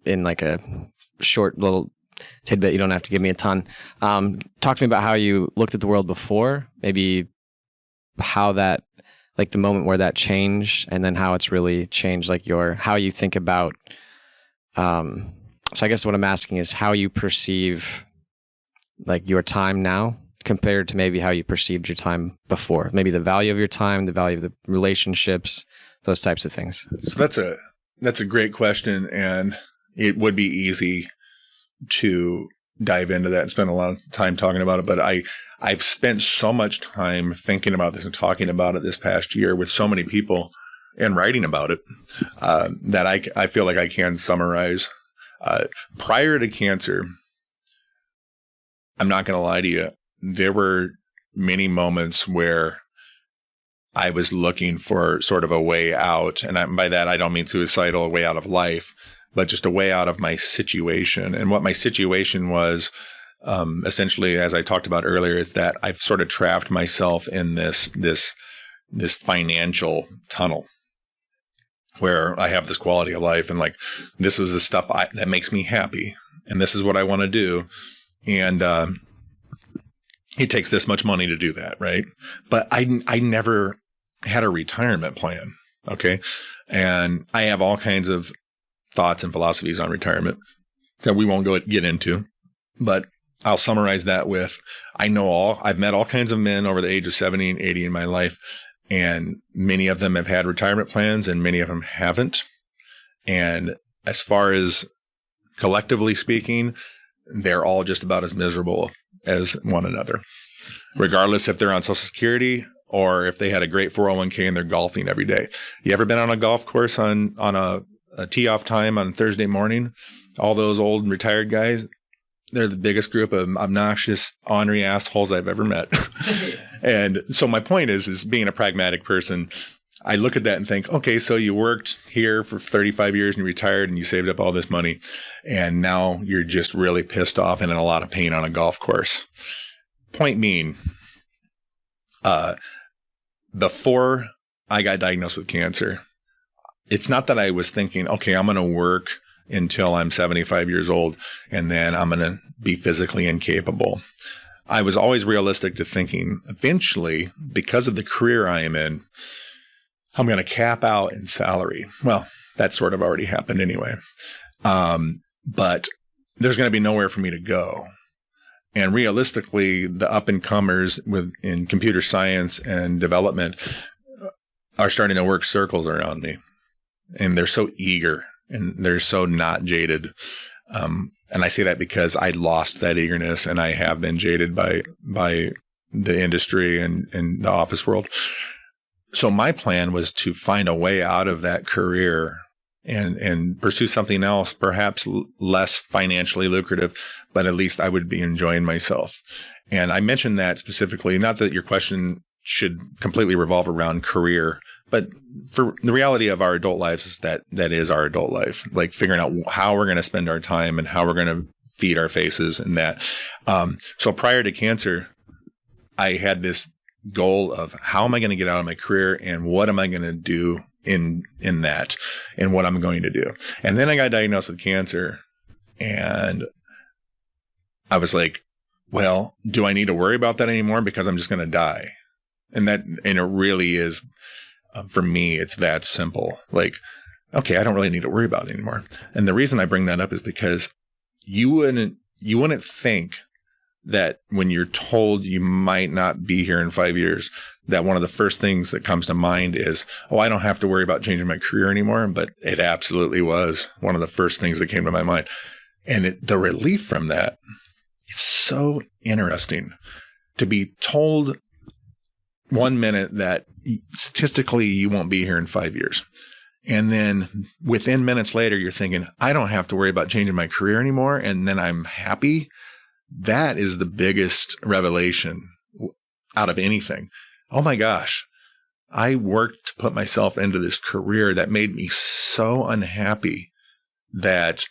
in like a short little tidbit. You don't have to give me a ton. Talk to me about how you looked at the world before, maybe how that, like the moment where that changed, and then how it's really changed, like how you think about. So I guess what I'm asking is how you perceive like your time now compared to maybe how you perceived your time before. Maybe the value of your time, the value of the relationships, those types of things. So that's a great question, and it would be easy to dive into that and spend a lot of time talking about it. But I've spent so much time thinking about this and talking about it this past year with so many people and writing about it that I feel like I can summarize. Prior to cancer, I'm not going to lie to you, there were many moments where I was looking for sort of a way out. And by that, I don't mean suicidal, a way out of life, but just a way out of my situation. And what my situation was, essentially, as I talked about earlier, is that I've sort of trapped myself in this financial tunnel where I have this quality of life and like, this is the stuff that makes me happy. And this is what I want to do. And, it takes this much money to do that, right? But I never had a retirement plan, okay? And I have all kinds of thoughts and philosophies on retirement that we won't get into. But I'll summarize that with, I've met all kinds of men over the age of 70 and 80 in my life, and many of them have had retirement plans and many of them haven't. And as far as collectively speaking, they're all just about as miserable as one another, regardless if they're on Social Security or if they had a great 401k and they're golfing every day. You ever been on a golf course on a tee off time on Thursday morning? All those old retired guys, they're the biggest group of obnoxious, ornery assholes I've ever met. And so my point is being a pragmatic person, I look at that and think, okay, so you worked here for 35 years and you retired and you saved up all this money, and now you're just really pissed off and in a lot of pain on a golf course. Point being, before I got diagnosed with cancer, it's not that I was thinking, okay, I'm going to work until I'm 75 years old and then I'm going to be physically incapable. I was always realistic to thinking eventually, because of the career I am in, I'm going to cap out in salary. Well, that sort of already happened anyway. But there's going to be nowhere for me to go. And realistically, the up-and-comers in computer science and development are starting to work circles around me. And they're so eager and they're so not jaded. And I say that because I lost that eagerness and I have been jaded by the industry and the office world. So my plan was to find a way out of that career and pursue something else, perhaps less financially lucrative, but at least I would be enjoying myself. And I mentioned that specifically, not that your question should completely revolve around career, but for the reality of our adult lives is that is our adult life, like figuring out how we're going to spend our time and how we're going to feed our faces and that. So prior to cancer, I had this goal of how am I going to get out of my career and what am I going to do in that and what I'm going to do. And then I got diagnosed with cancer and I was like, well, do I need to worry about that anymore? Because I'm just going to die. And it really is, for me, it's that simple. Like, okay, I don't really need to worry about it anymore. And the reason I bring that up is because you wouldn't think that when you're told you might not be here in 5 years, that one of the first things that comes to mind is, oh, I don't have to worry about changing my career anymore. But it absolutely was one of the first things that came to my mind. And the relief from that, it's so interesting to be told 1 minute that statistically you won't be here in 5 years. And then within minutes later, you're thinking, I don't have to worry about changing my career anymore. And then I'm happy. That is the biggest revelation out of anything. Oh my gosh, I worked to put myself into this career that made me so unhappy that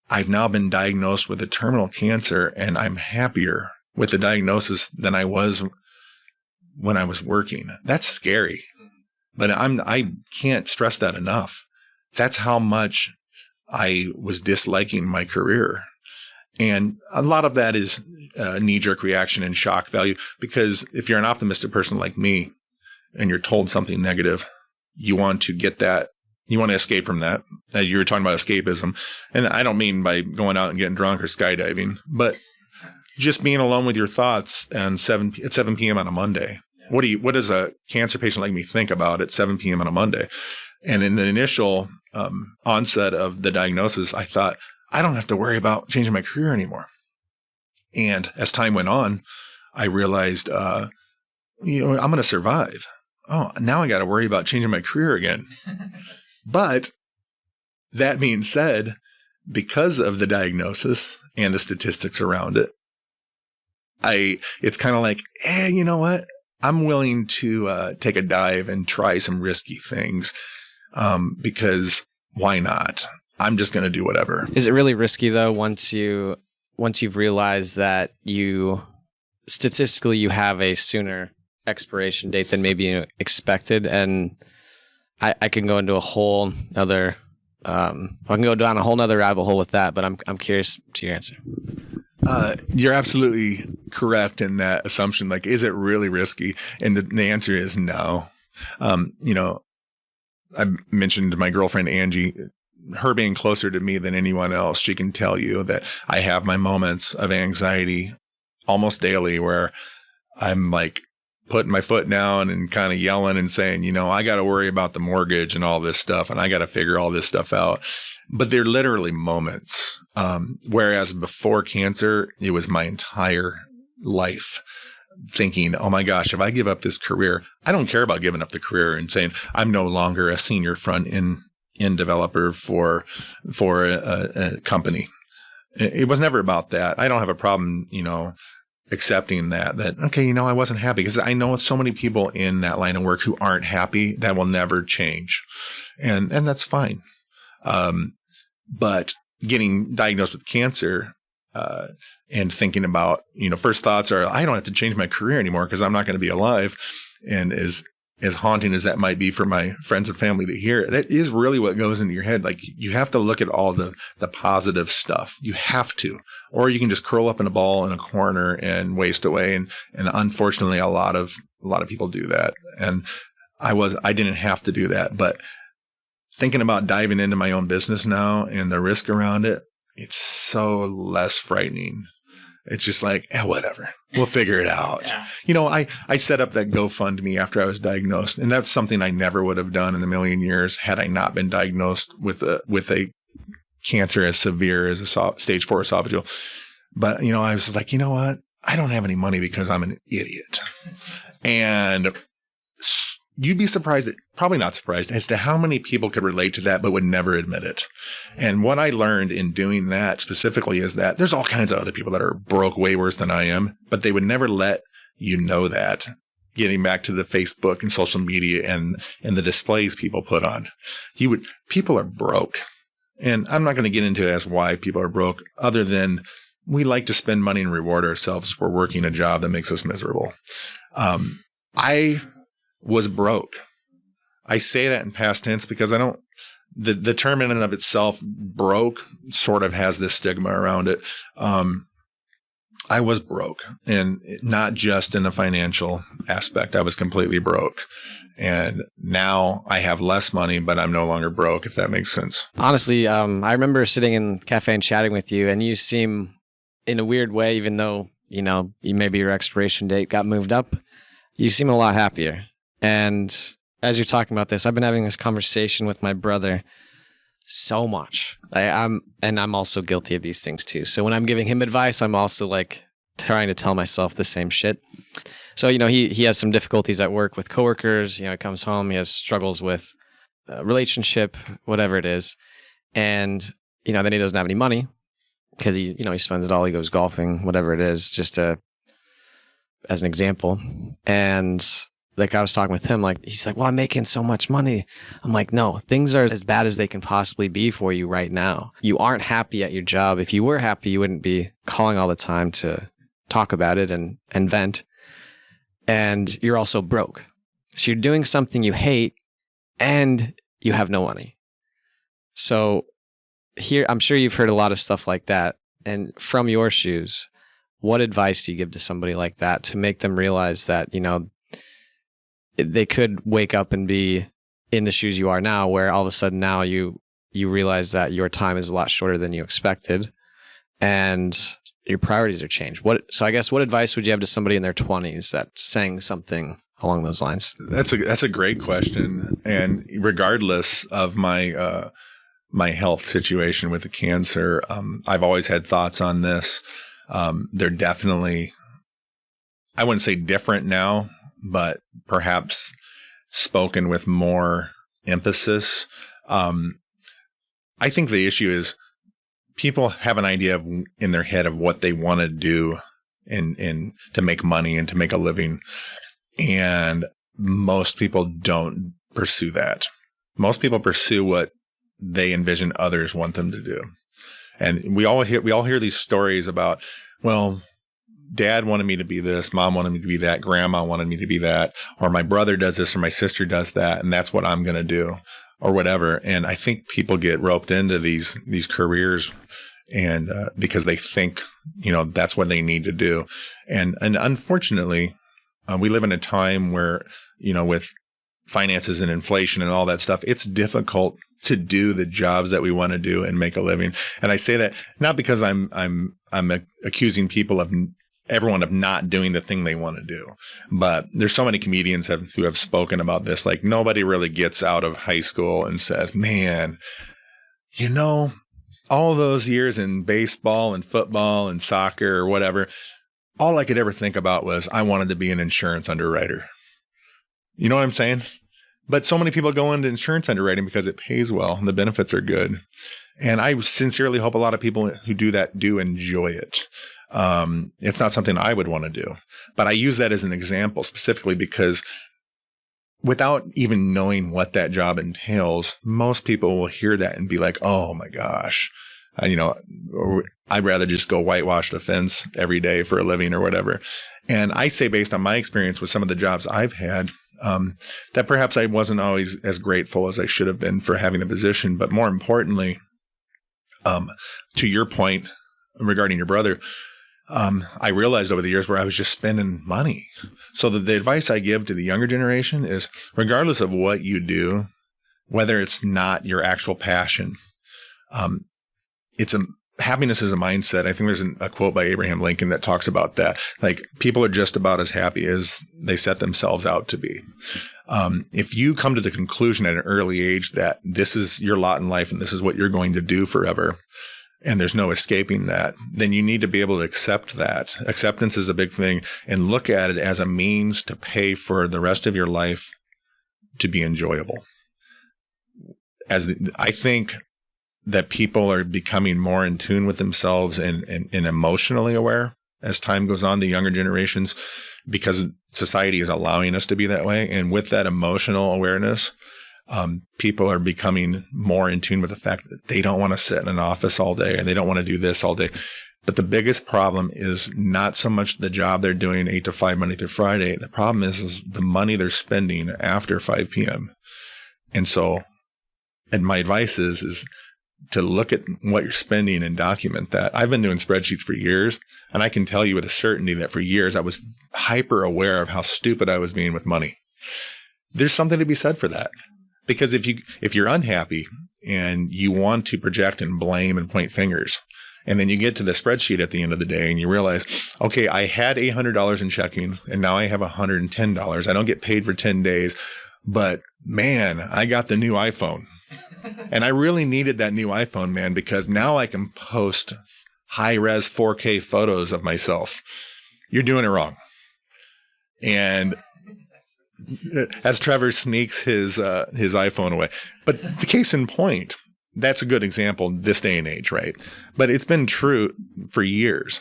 I've now been diagnosed with a terminal cancer and I'm happier with the diagnosis than I was when I was working. That's scary, but I can't stress that enough. That's how much I was disliking my career. And a lot of that is knee-jerk reaction and shock value, because if you're an optimistic person like me and you're told something negative, you want to get that. You want to escape from that. You were talking about escapism. And I don't mean by going out and getting drunk or skydiving, but just being alone with your thoughts at 7 p.m. on a Monday. What does a cancer patient like me think about at 7 p.m. on a Monday? And in the initial onset of the diagnosis, I thought, I don't have to worry about changing my career anymore. And as time went on, I realized, I'm going to survive. Oh, now I got to worry about changing my career again. But that being said, because of the diagnosis and the statistics around it, it's kind of like, you know what? I'm willing to take a dive and try some risky things because why not? I'm just going to do whatever. Is it really risky though once you've realized that statistically you have a sooner expiration date than maybe you expected? And I can go into a whole other I can go down a whole nother rabbit hole with that, but I'm curious to your answer. You're absolutely correct in that assumption. Like, is it really risky? And the answer is no. I mentioned my girlfriend, Angie, her being closer to me than anyone else. She can tell you that I have my moments of anxiety almost daily where I'm like putting my foot down and kind of yelling and saying, I got to worry about the mortgage and all this stuff. And I got to figure all this stuff out. But they're literally moments. Whereas before cancer, it was my entire life thinking, oh my gosh, if I give up this career, I don't care about giving up the career and saying I'm no longer a senior front end developer for a company. It was never about that. I don't have a problem, accepting that, okay, I wasn't happy, because I know so many people in that line of work who aren't happy that will never change. And that's fine. But getting diagnosed with cancer, and thinking about, first thoughts are, I don't have to change my career anymore because I'm not going to be alive. And as haunting as that might be for my friends and family to hear, that is really what goes into your head. Like, you have to look at all the positive stuff. You have to, or you can just curl up in a ball in a corner and waste away. And unfortunately, a lot of people do that. And I didn't have to do that, but thinking about diving into my own business now and the risk around it, it's so less frightening. It's just like, whatever, we'll figure it out. Yeah. I set up that GoFundMe after I was diagnosed, and that's something I never would have done in a million years had I not been diagnosed with a cancer as severe as a stage 4 esophageal. But, I was like, you know what? I don't have any money because I'm an idiot. And you'd be surprised, probably not surprised, as to how many people could relate to that but would never admit it. And what I learned in doing that specifically is that there's all kinds of other people that are broke way worse than I am, but they would never let you know that. Getting back to the Facebook and social media and the displays people put on, people are broke. And I'm not going to get into as why people are broke, other than we like to spend money and reward ourselves for working a job that makes us miserable. I was broke. I say that in past tense because the term in and of itself, broke, sort of has this stigma around it. I was broke, and not just in a financial aspect. I was completely broke. And now I have less money, but I'm no longer broke, if that makes sense. Honestly, I remember sitting in the cafe and chatting with you, and you seem, in a weird way, even though, maybe your expiration date got moved up, you seem a lot happier. And as you're talking about this, I've been having this conversation with my brother so much. I'm also guilty of these things too. So when I'm giving him advice, I'm also like trying to tell myself the same shit. So, he has some difficulties at work with coworkers. He comes home, he has struggles with relationship, whatever it is. And, then he doesn't have any money because he spends it all. He goes golfing, whatever it is, just as an example. And like I was talking with him, like, he's like, well, I'm making so much money. I'm like, no, things are as bad as they can possibly be for you right now. You aren't happy at your job. If you were happy, you wouldn't be calling all the time to talk about it and vent. And you're also broke. So you're doing something you hate and you have no money. So here, I'm sure you've heard a lot of stuff like that. And from your shoes, what advice do you give to somebody like that to make them realize that, they could wake up and be in the shoes you are now, where all of a sudden now you realize that your time is a lot shorter than you expected and your priorities are changed. So I guess what advice would you have to somebody in their 20s that's saying something along those lines? That's a great question. And regardless of my health situation with the cancer, I've always had thoughts on this. They're definitely, I wouldn't say different now, but perhaps spoken with more emphasis. I think the issue is people have an idea in their head of what they want to do and to make money and to make a living. And most people don't pursue that. Most people pursue what they envision others want them to do. And we all hear these stories about, well, Dad wanted me to be this, Mom wanted me to be that, Grandma wanted me to be that, or my brother does this or my sister does that, and that's what I'm going to do, or whatever. And I think people get roped into these careers and because they think, that's what they need to do. And unfortunately, we live in a time where, with finances and inflation and all that stuff, it's difficult to do the jobs that we want to do and make a living. And I say that not because I'm accusing everyone of not doing the thing they want to do, but there's so many comedians who have spoken about this. Like, nobody really gets out of high school and says, man, all those years in baseball and football and soccer or whatever, all I could ever think about was I wanted to be an insurance underwriter. You know what I'm saying? But so many people go into insurance underwriting because it pays well and the benefits are good. And I sincerely hope a lot of people who do that do enjoy it. It's not something I would want to do, but I use that as an example specifically because without even knowing what that job entails, most people will hear that and be like, oh my gosh, I'd rather just go whitewash the fence every day for a living or whatever. And I say, based on my experience with some of the jobs I've had, that perhaps I wasn't always as grateful as I should have been for having the position. But more importantly, to your point regarding your brother, I realized over the years where I was just spending money. So the advice I give to the younger generation is, regardless of what you do, whether it's not your actual passion, happiness is a mindset. I think there's a quote by Abraham Lincoln that talks about that. Like, people are just about as happy as they set themselves out to be. If you come to the conclusion at an early age that this is your lot in life and this is what you're going to do forever, and there's no escaping that, then you need to be able to accept that. Acceptance is a big thing, and look at it as a means to pay for the rest of your life to be enjoyable. I think that people are becoming more in tune with themselves and emotionally aware as time goes on, the younger generations, because society is allowing us to be that way. And with that emotional awareness, people are becoming more in tune with the fact that they don't want to sit in an office all day and they don't want to do this all day. But the biggest problem is not so much the job they're doing 8 to 5 Monday through Friday. The problem is the money they're spending after 5 p.m. And so, and my advice is to look at what you're spending and document that. I've been doing spreadsheets for years, and I can tell you with a certainty that for years I was hyper aware of how stupid I was being with money. There's something to be said for that. Because if you're unhappy and you want to project and blame and point fingers, and then you get to the spreadsheet at the end of the day and you realize, okay, I had $800 in checking and now I have $110. I don't get paid for 10 days, but man, I got the new iPhone. And I really needed that new iPhone, man, because now I can post high-res 4K photos of myself. You're doing it wrong. And as Trevor sneaks his iPhone away. But the case in point, that's a good example this day and age, right? But it's been true for years.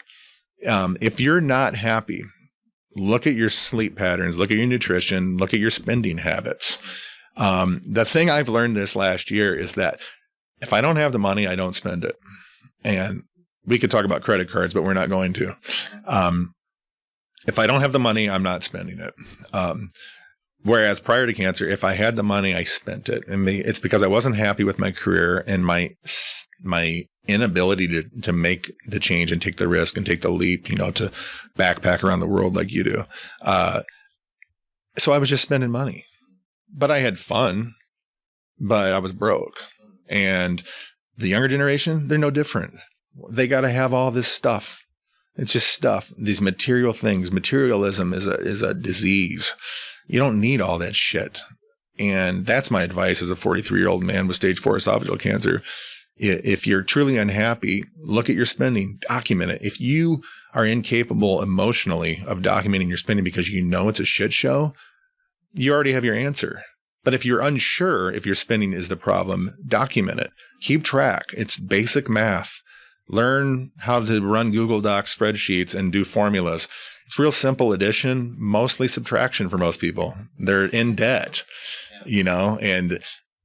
If you're not happy, look at your sleep patterns, look at your nutrition, look at your spending habits. The thing I've learned this last year is that if I don't have the money, I don't spend it. And we could talk about credit cards, but we're not going to. If I don't have the money, I'm not spending it. Whereas prior to cancer, if I had the money, I spent it. And it's because I wasn't happy with my career and my inability to make the change and take the risk and take the leap, to backpack around the world like you do. So I was just spending money. But I had fun, but I was broke. And the younger generation, they're no different. They got to have all this stuff. It's just stuff. These material things. Materialism is a disease. You don't need all that shit. And that's my advice as a 43-year-old man with stage 4 esophageal cancer. If you're truly unhappy, look at your spending, document it. If you are incapable emotionally of documenting your spending because you know it's a shit show, you already have your answer. But if you're unsure if your spending is the problem, document it. Keep track. It's basic math. Learn how to run Google Docs spreadsheets and do formulas. It's real simple addition, mostly subtraction for most people. They're in debt, and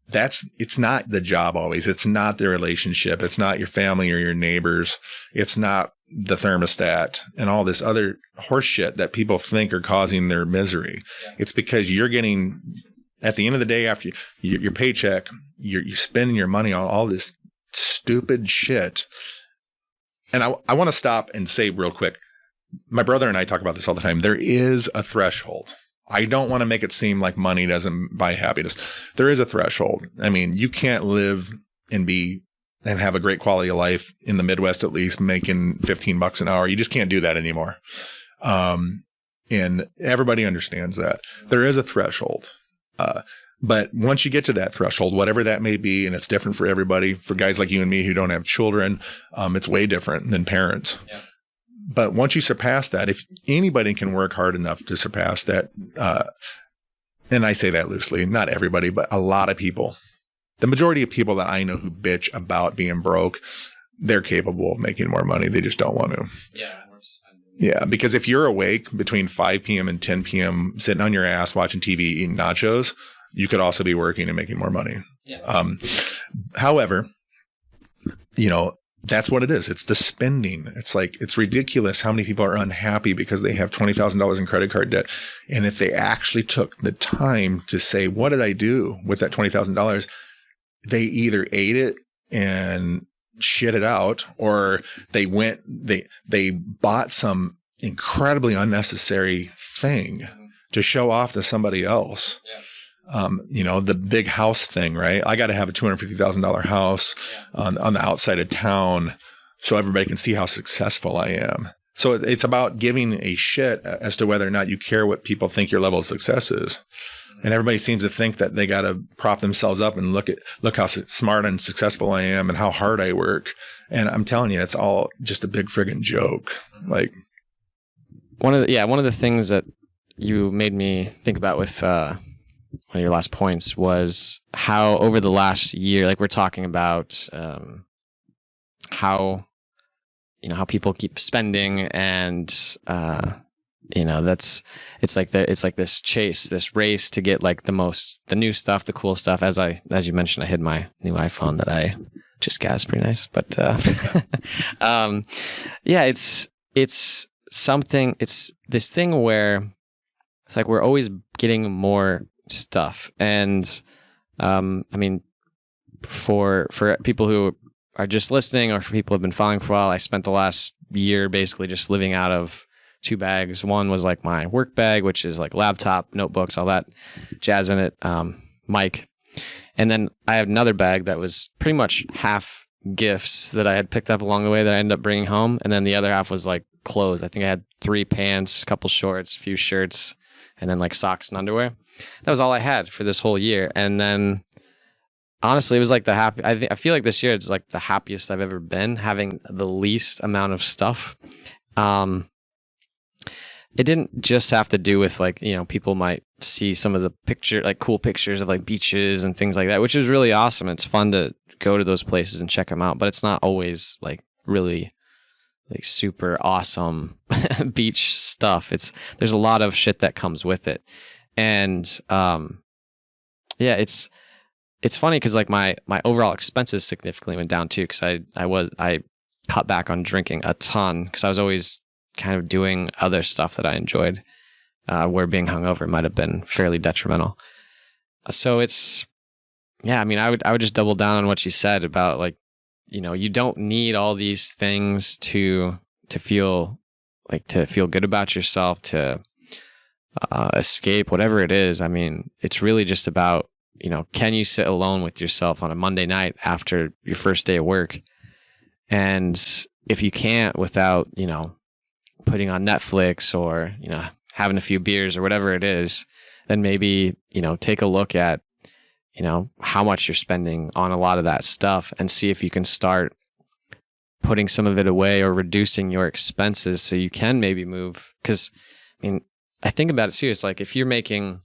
it's not the job always. It's not the relationship. It's not your family or your neighbors. It's not the thermostat and all this other horse shit that people think are causing their misery. Yeah. It's because you're getting, at the end of the day, after your paycheck, you're spending your money on all this stupid shit. And I want to stop and say real quick, my brother and I talk about this all the time. There is a threshold. I don't want to make it seem like money doesn't buy happiness. There is a threshold. I mean, you can't live and have a great quality of life in the Midwest, at least making $15 an hour. You just can't do that anymore. And everybody understands that. There is a threshold. But once you get to that threshold, whatever that may be, and it's different for everybody, for guys like you and me who don't have children, it's way different than parents. Yeah. But once you surpass that, if anybody can work hard enough to surpass that, and I say that loosely, not everybody, but a lot of people, the majority of people that I know who bitch about being broke, they're capable of making more money. They just don't want to. Yeah. Yeah. Because if you're awake between 5 p.m. and 10 p.m., sitting on your ass, watching TV, eating nachos, you could also be working and making more money. Yeah. However, that's what it is. It's the spending. It's ridiculous how many people are unhappy because they have $20,000 in credit card debt. And if they actually took the time to say, what did I do with that $20,000? They either ate it and shit it out, or they bought some incredibly unnecessary thing to show off to somebody else. Yeah. The big house thing, right? I got to have a $250,000 house on the outside of town so everybody can see how successful I am. So it's about giving a shit as to whether or not you care what people think your level of success is. And everybody seems to think that they got to prop themselves up and look how smart and successful I am and how hard I work. And I'm telling you, it's all just a big friggin' joke. Like one of the things that you made me think about with of your last points was how over the last year, like we're talking about how people keep spending, and it's like this chase, this race to get like the new stuff, the cool stuff. As you mentioned, I hid my new iPhone that I just got. It's pretty nice, but yeah, it's something. It's this thing where it's like we're always getting more stuff, and I mean, for people who are just listening, or for people who have been following for a while, I spent the last year basically just living out of 2 bags. One was like my work bag, which is like laptop, notebooks, all that jazz in it, mic. And then I have another bag that was pretty much half gifts that I had picked up along the way that I ended up bringing home. And then the other half was like clothes. I think I had 3 pants, a couple shorts, a few shirts, and then like socks and underwear. That was all I had for this whole year. And then honestly, it was like I feel like this year it's like the happiest I've ever been, having the least amount of stuff. It didn't just have to do with like, people might see some of the cool pictures of like beaches and things like that, which is really awesome. It's fun to go to those places and check them out, but it's not always like really like super awesome beach stuff. There's a lot of shit that comes with it. And yeah, it's funny because like my overall expenses significantly went down too, because I cut back on drinking a ton because I was always kind of doing other stuff that I enjoyed, where being hungover might have been fairly detrimental. So it's, yeah, I mean, I would just double down on what you said about like, you don't need all these things to feel good about yourself, to escape, whatever it is. I mean, it's really just about, can you sit alone with yourself on a Monday night after your first day of work? And if you can't, without, putting on Netflix or, having a few beers or whatever it is, then maybe, take a look at, how much you're spending on a lot of that stuff and see if you can start putting some of it away or reducing your expenses so you can maybe move. Because, I mean, I think about it too. It's like if you're making,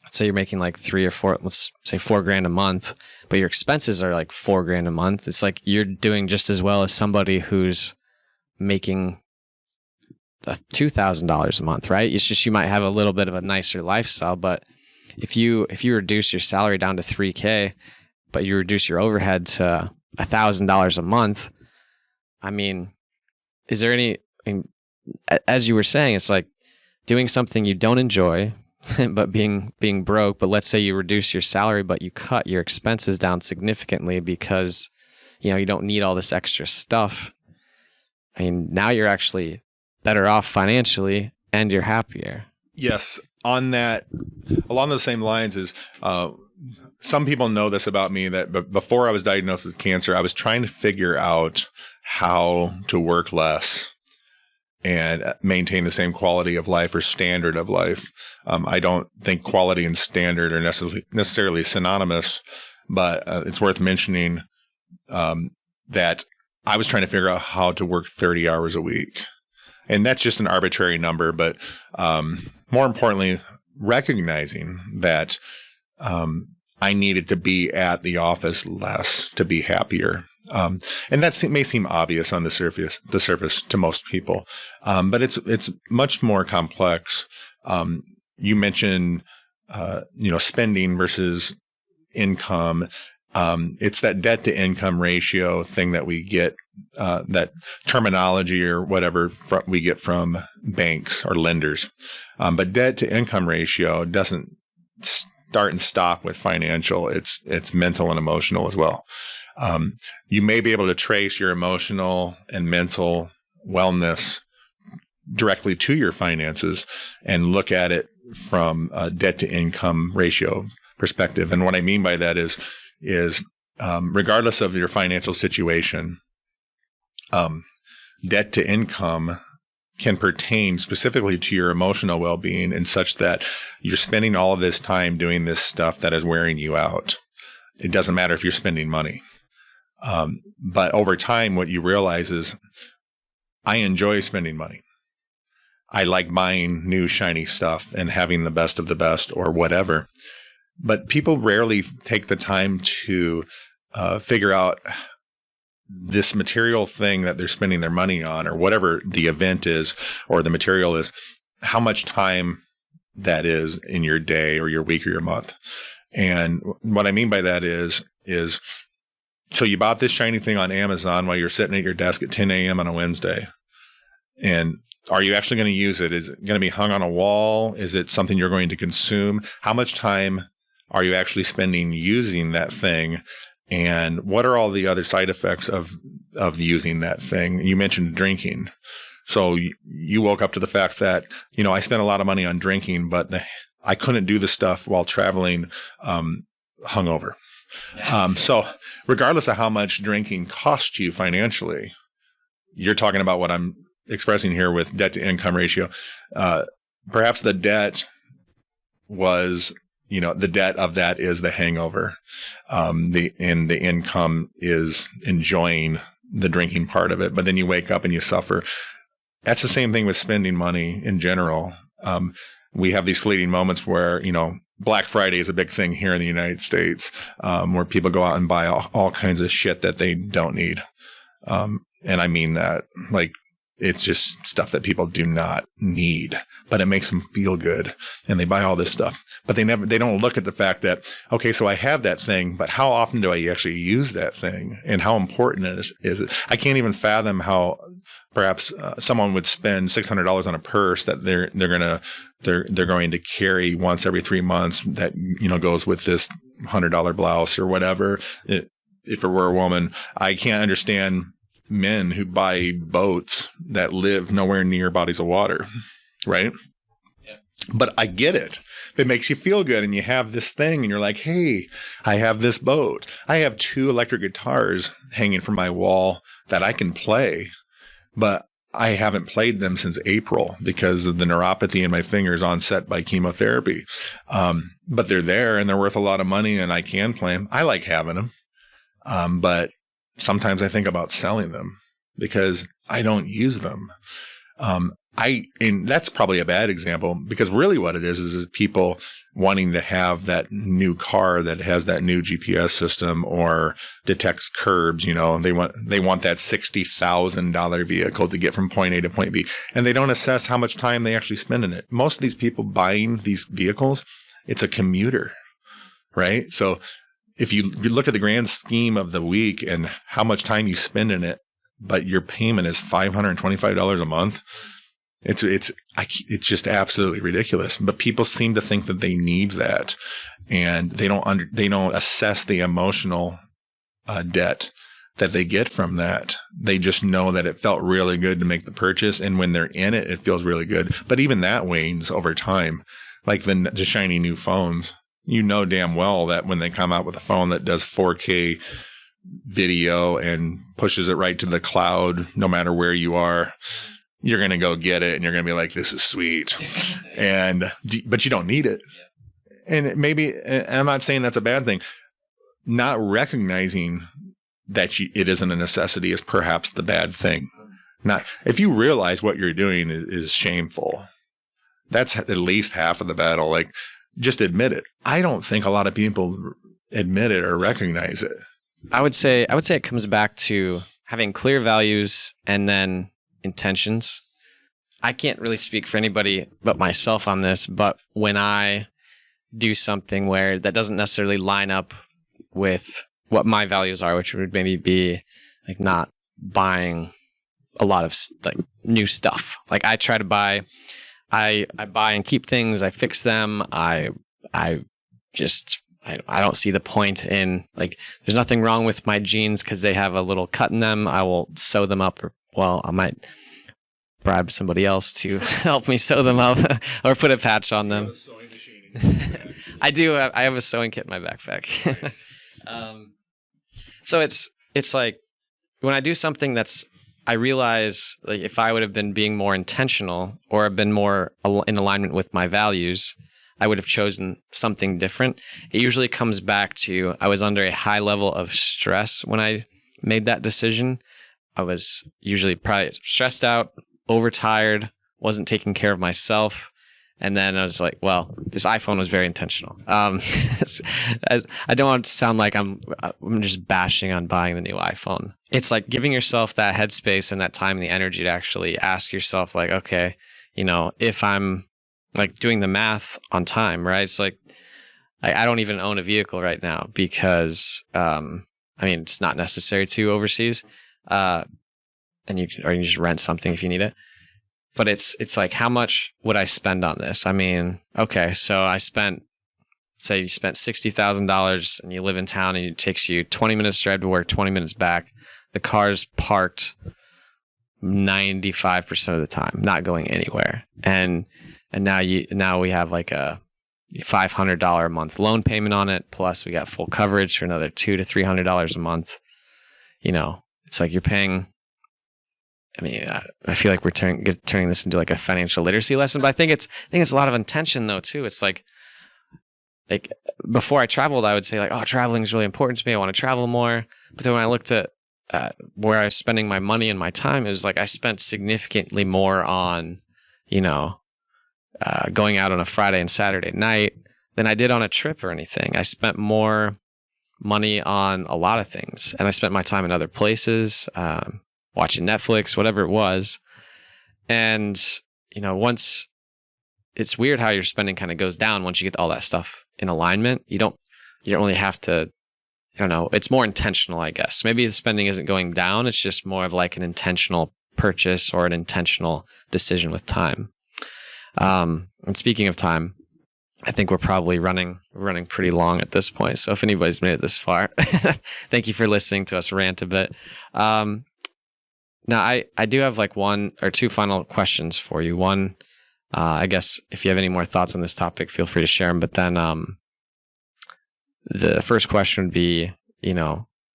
let's say you're making like 3 or 4, let's say $4,000 a month, but your expenses are like $4,000 a month. It's like you're doing just as well as somebody who's making $2,000 a month, right? It's just you might have a little bit of a nicer lifestyle, but if you reduce your salary down to $3,000, but you reduce your overhead to $1,000 a month, I mean, is there any? I mean, as you were saying, it's like doing something you don't enjoy, but being broke. But let's say you reduce your salary, but you cut your expenses down significantly because you don't need all this extra stuff. I mean, now you're actually better off financially and you're happier. Yes. On that, along those same lines is, some people know this about me, that before I was diagnosed with cancer, I was trying to figure out how to work less and maintain the same quality of life or standard of life. I don't think quality and standard are necessarily synonymous, but it's worth mentioning that I was trying to figure out how to work 30 hours a week. And that's just an arbitrary number, but more importantly, recognizing that I needed to be at the office less to be happier. And that may seem obvious on the surface to most people, but it's much more complex. You mentioned, spending versus income. It's that debt to income ratio thing that we get, that terminology or whatever we get from banks or lenders. But debt to income ratio doesn't start and stop with financial. It's mental and emotional as well. You may be able to trace your emotional and mental wellness directly to your finances and look at it from a debt to income ratio perspective. And what I mean by that is regardless of your financial situation, debt to income can pertain specifically to your emotional well-being, and such that you're spending all of this time doing this stuff that is wearing you out. It doesn't matter if you're spending money. But over time, what you realize is I enjoy spending money. I like buying new shiny stuff and having the best of the best or whatever. But people rarely take the time to figure out this material thing that they're spending their money on, or whatever the event is or the material is, how much time that is in your day or your week or your month. And what I mean by that is so you bought this shiny thing on Amazon while you're sitting at your desk at 10 a.m. on a Wednesday. And are you actually going to use it? Is it going to be hung on a wall? Is it something you're going to consume? How much time are you actually spending using that thing? And what are all the other side effects of using that thing? You mentioned drinking. So you woke up to the fact that, I spent a lot of money on drinking, but I couldn't do the stuff while traveling hungover. So regardless of how much drinking costs you financially, you're talking about what I'm expressing here with debt to income ratio. Perhaps the debt was, the debt of that is the hangover. The income is enjoying the drinking part of it, but then you wake up and you suffer. That's the same thing with spending money in general. We have these fleeting moments where, Black Friday is a big thing here in the United States, where people go out and buy all kinds of shit that they don't need. And I mean that, like, it's just stuff that people do not need, but it makes them feel good. And they buy all this stuff, but they don't look at the fact that, okay, so I have that thing, but how often do I actually use that thing? And how important is it? I can't even fathom how perhaps someone would spend $600 on a purse that they're going to carry once every 3 months that, goes with this $100 blouse or whatever. If it were a woman, I can't understand men who buy boats that live nowhere near bodies of water, right? Yeah. But I get it. It makes you feel good, and you have this thing, and you're like, hey, I have this boat. I have 2 electric guitars hanging from my wall that I can play, but I haven't played them since April because of the neuropathy in my fingers onset by chemotherapy. But they're there, and they're worth a lot of money, and I can play them. I like having them. But sometimes I think about selling them because I don't use them. And that's probably a bad example, because really what it is people wanting to have that new car that has that new GPS system or detects curbs. They want that $60,000 vehicle to get from point A to point B, and they don't assess how much time they actually spend in it. Most of these people buying these vehicles, it's a commuter, right? So if you look at the grand scheme of the week and how much time you spend in it, but your payment is $525 a month, it's just absolutely ridiculous. But people seem to think that they need that, and they don't assess the emotional debt that they get from that. They just know that it felt really good to make the purchase, and when they're in it, it feels really good. But even that wanes over time, like the shiny new phones. You know damn well that when they come out with a phone that does 4K video and pushes it right to the cloud, no matter where you are, you're going to go get it, and you're going to be like, this is sweet. But you don't need it. And maybe, I'm not saying that's a bad thing. Not recognizing that it isn't a necessity is perhaps the bad thing. If you realize what you're doing is shameful, that's at least half of the battle. Like, just admit it. I don't think a lot of people admit it or recognize it. I would say it comes back to having clear values and then intentions. I can't really speak for anybody but myself on this, but when I do something where that doesn't necessarily line up with what my values are, which would maybe be like not buying a lot of like new stuff. Like I try to buy, I buy and keep things. I fix them. I don't see the point in, like, there's nothing wrong with my jeans because they have a little cut in them. I will sew them up, or I might bribe somebody else to help me sew them up or put a patch on them. I do. I have a sewing kit in my backpack. So it's like when I do something I realize, like, if I would have been being more intentional or have been more in alignment with my values, I would have chosen something different. It usually comes back to I was under a high level of stress when I made that decision. I was usually probably stressed out, overtired, wasn't taking care of myself. And then I was like, well, this iPhone was very intentional. I don't want it to sound like I'm just bashing on buying the new iPhone. It's like giving yourself that headspace and that time and the energy to actually ask yourself, like, okay, if I'm like doing the math on time, right? It's like, I don't even own a vehicle right now because, it's not necessary to overseas. And you can just rent something if you need it. But it's like, how much would I spend on this? Okay, so say you spent $60,000 and you live in town and it takes you 20 minutes drive to work, 20 minutes back. The car's parked 95% of the time, not going anywhere. And now we have like a $500 a month loan payment on it. Plus we got full coverage for another $200 to $300 a month. It's like you're paying. I feel like we're turning this into like a financial literacy lesson, but I think it's a lot of intention though too. It's like before I traveled, I would say like, oh, traveling is really important to me. I want to travel more. But then when I looked at where I was spending my money and my time, it was like I spent significantly more on, going out on a Friday and Saturday night than I did on a trip or anything. I spent more money on a lot of things, and I spent my time in other places, watching Netflix, whatever it was. And, once it's weird how your spending kind of goes down once you get all that stuff in alignment. You don't really have to, I don't know. It's more intentional, I guess. Maybe the spending isn't going down. It's just more of like an intentional purchase or an intentional decision with time. And speaking of time, I think we're probably running pretty long at this point. So if anybody's made it this far, thank you for listening to us rant a bit. Now, I do have like one or two final questions for you. One, I guess if you have any more thoughts on this topic, feel free to share them. But then the first question would be,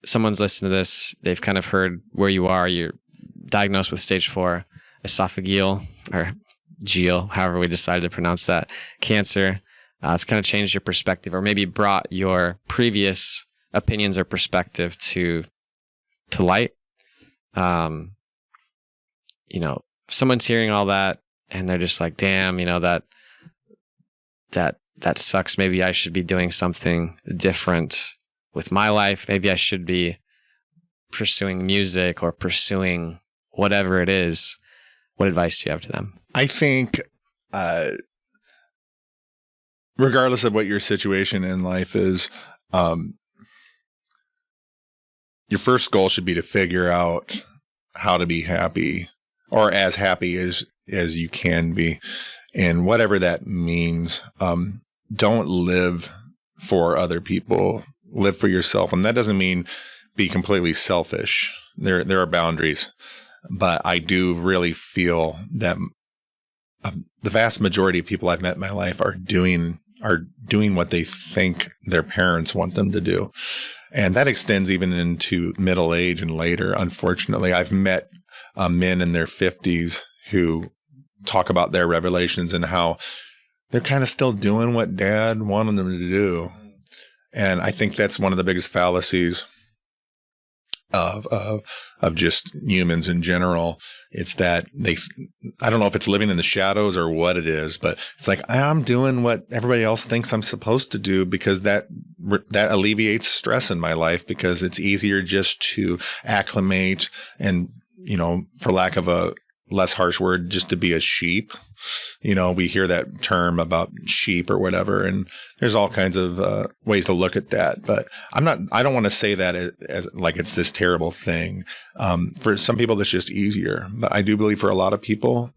someone's listening to this, they've kind of heard where you are, you're diagnosed with stage 4 esophageal or geal, however we decided to pronounce that, cancer. It's kind of changed your perspective or maybe brought your previous opinions or perspective to light. If someone's hearing all that and they're just like, damn, that sucks. Maybe I should be doing something different with my life. Maybe I should be pursuing music or pursuing whatever it is. What advice do you have to them? I think, regardless of what your situation in life is, your first goal should be to figure out how to be happy or as happy as you can be. And whatever that means, don't live for other people, live for yourself. And that doesn't mean be completely selfish. There are boundaries, but I do really feel that the vast majority of people I've met in my life are doing what they think their parents want them to do. And that extends even into middle age and later. Unfortunately, I've met men in their 50s who talk about their revelations and how they're kind of still doing what dad wanted them to do. And I think that's one of the biggest fallacies of just humans in general. It's that I don't know if it's living in the shadows or what it is, but it's like, I'm doing what everybody else thinks I'm supposed to do because that alleviates stress in my life, because it's easier just to acclimate and, for lack of a less harsh word, just to be a sheep. We hear that term about sheep or whatever, and there's all kinds of ways to look at that. But I don't want to say that as like it's this terrible thing. For some people, that's just easier. But I do believe for a lot of people,